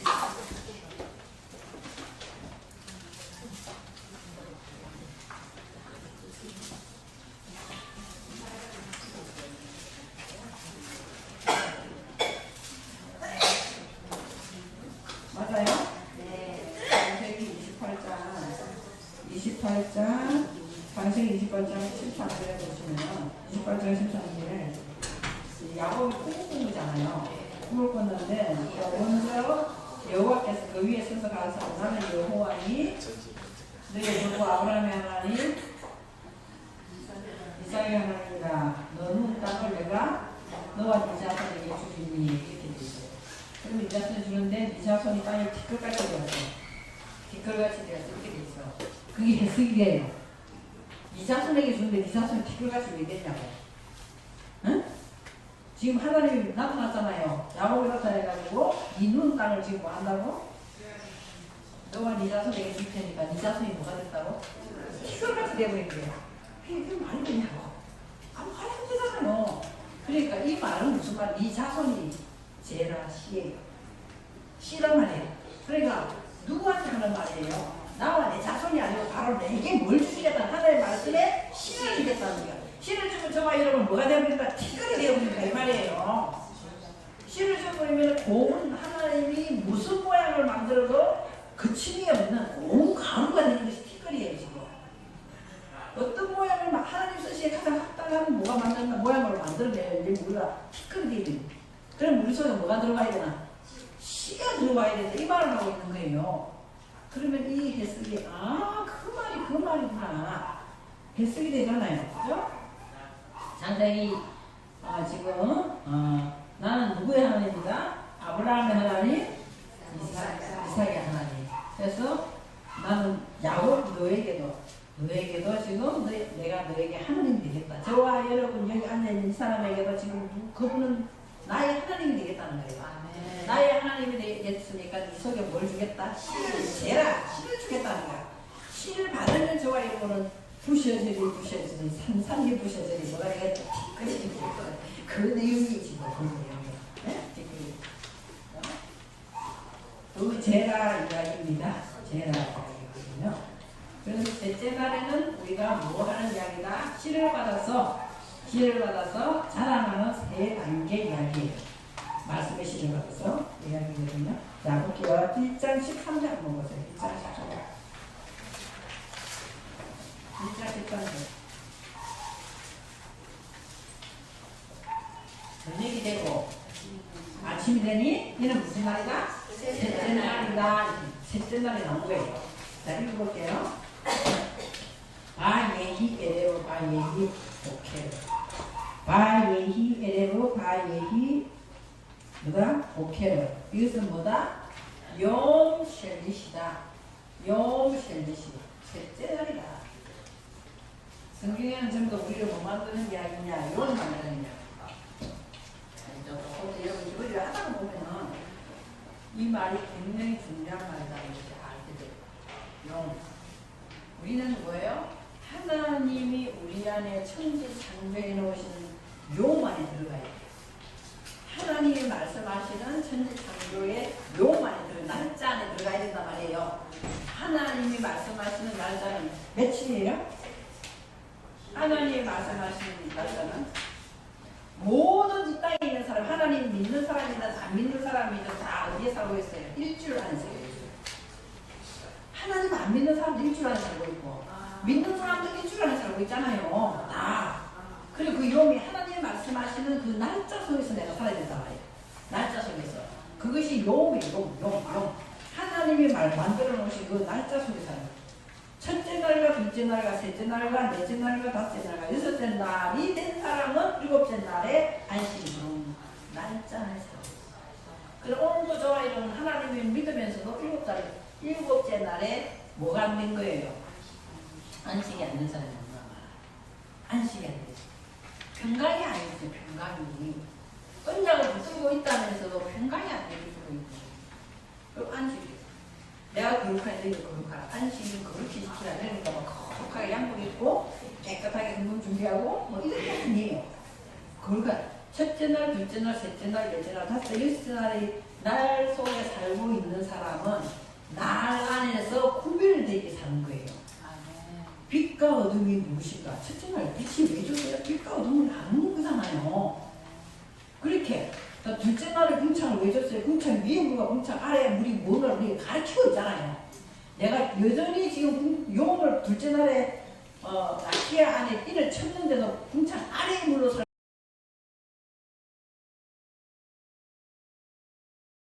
맞아요? 네. 창세기 28장 창세기 28장 13절에 보시면 28장 13절에 야곱이 꿈을 꾼 거잖아요. 꿈을 꿨는데 먼저 여호와께서 그 위에 서서 가라사대 나는 여호와니 너의 조부 아브라함의 하나님 이삭의 하나님이라 너는 땅을 내가 너와 네 자손에게 주리니 이렇게 돼 있어요. 그럼 네 자손이 주는데 네 자손이 땅에 티끌같이 되었어. 티끌같이 되었어. 이렇게 돼 있어. 그게 해석이에요. 네 자손에게 주는데 네 자손이 티끌같이 왜 됐냐고. 응? 지금 하나님이 나타났잖아요. 야곱이 나타나가지고 네 눈 땅을 지금 뭐 한다고? 너가 네 자손에게 줄 테니까 네 자손이 뭐가 됐다고? 티끌같이 돼버린 거예요. 이게 말이 되냐고. 아무 말이 안 되잖아요. 그러니까 이 말은 무슨 말? 네 자손이 제라 씨예요. 씨란 말이에요. 그러니까 누구한테 하는 말이에요? 나와 내 자손이 아니고 바로 내게 뭘 주시겠다는 하나님의 말씀에 씨를 주겠다는 거야. 씨를 주면 저와 이러면 뭐가 되어버린다? 티끌이 되어버린다 이 말이에요. 씨를 줘버리면 고운 하나님이 무슨 모양을 만들어도 그침이 없는 고운 가루가 되는 것이 티끌이에요 지금. 어떤 모양을 막 하나님 쓰시에 가장 합당한 뭐가 만드는 모양으로 만들어내야지 몰라. 티끌이 되는. 그럼 우리 속에 뭐가 들어가야 되나? 씨가 들어가야 된다 이 말을 하고 있는 거예요. 그러면 이 해석이 그 말이구나 해석이 되잖아요. 그죠? 창세기 지금 나는 누구의 하나님이다? 아브라함의 하나님, 이삭의 하나님. 그래서 나는 야곱 너에게도 지금 내가 너에게 하나님이 되겠다. 저와 여러분 여기 앉아있는 이 사람에게도 지금 그분은 나의 하나님이 되겠다는 거예요. 아멘. 나의 하나님이 되겠으니까 이 속에 뭘 주겠다? 씨를 주겠다는 거야. 씨를 받으면 저와 여러분은 부셔져리 산산이 부셔져리 뭐가 되겠다. 티끌이 그 내용이 지금 그 내용이에요. 그 제라 이야기입니다. 제라 이야기거든요. 그래서 셋째 날에는 우리가 뭐 하는 이야기다? 씨를 받아서 자랑하는 세 단계 이야기예요. 말씀의 씨를 받아서 이야기거든요. 자, 볼게요. 1장 13절 한번 보세요. 1장 13절. 저녁이 되고 아침이 되니 이는 무슨 날이다? 셋째 날이다. 셋째 날이 나온 거예요. 자, 읽어볼게요. 바예기 에레오 바예기 오케르. 바예히 에레브 바예히 뭐다? 오케르. 이것은 뭐다? 용 셸릿이다. 용 셸릿이 셋째 날이다. 성경에는 전부 우리를 못 만드는 게 아니냐 이런 말이냐. 여러분 이걸 하다 보면은 이 말이 굉장히 중요한 말이라는 것을 알게 돼요. 용. 우리는 뭐예요? 하나님이 우리 안에 천지창조해 놓으시는 용 안에 들어가야 돼요. 하나님이 말씀하시는 천지창조의 용 안에 날짜 안에 들어가야 된단 말이에요. 하나님이 말씀하시는 날짜는 며칠이에요? 하나님이 말씀하시는 날짜는 모든 이 땅에 있는 사람, 하나님 믿는 사람이든 안 믿는 사람이든 다 어디에 살고 있어요? 일주일 안에 살고 있어요. 하나님 안 믿는 사람도 일주일 안에 살고 있고 믿는 사람도 일주일 안에 살고 있잖아요. 다. 그리고 그 용이 하나님 말씀하시는 그 날짜 속에서 내가 살아야 된단 말이에요. 날짜 속에서. 그것이 용이에요. 용. 하나님이 만들어 놓으신 그 날짜 속에 살아요. 첫째 날과 둘째 날과 셋째 날과 넷째 날과 다섯째 날과 여섯째 날이 된 사람은 일곱째 날에 안식이 들어오는 날짜 안에 살고 있어요. 그럼 오늘도 저와 이런 하나님을 믿으면서도 일곱째 날에 뭐가 안 된 거예요? 안식이 안 된 사람이 없나 봐. 안식이 안 됐어. 평강이 아니었어요. 평강이. 언약을 붙들고 있다면서도 평강이 안 되고 있고. 그럼 안식이. 내가 거룩하니 너희도 거룩하라. 안식은 거룩히 지키라. 그러니까 뭐 거룩하게 양복 입고 깨끗하게 금방 준비하고 뭐 이런 게 아니에요. 거룩한 첫째 날, 둘째 날, 셋째 날, 넷째 날, 다섯째, 여섯째 날의 날 속에 살고 있는 사람은 날 안에서 구별되게 사는 거예요. 빛과 어둠이 무엇인가? 첫째 날 빛이 왜 좋아요? 빛과 어둠을 나누는 거잖아요. 그렇게 둘째 날에 궁창을 왜 줬어요? 궁창 위에 물과 궁창 아래에 물이 뭔가를 우리가 가르치고 있잖아요. 내가 여전히 지금 용을 둘째 날에 나키아 안에 띠를 쳤는데도 궁창 아래의 물로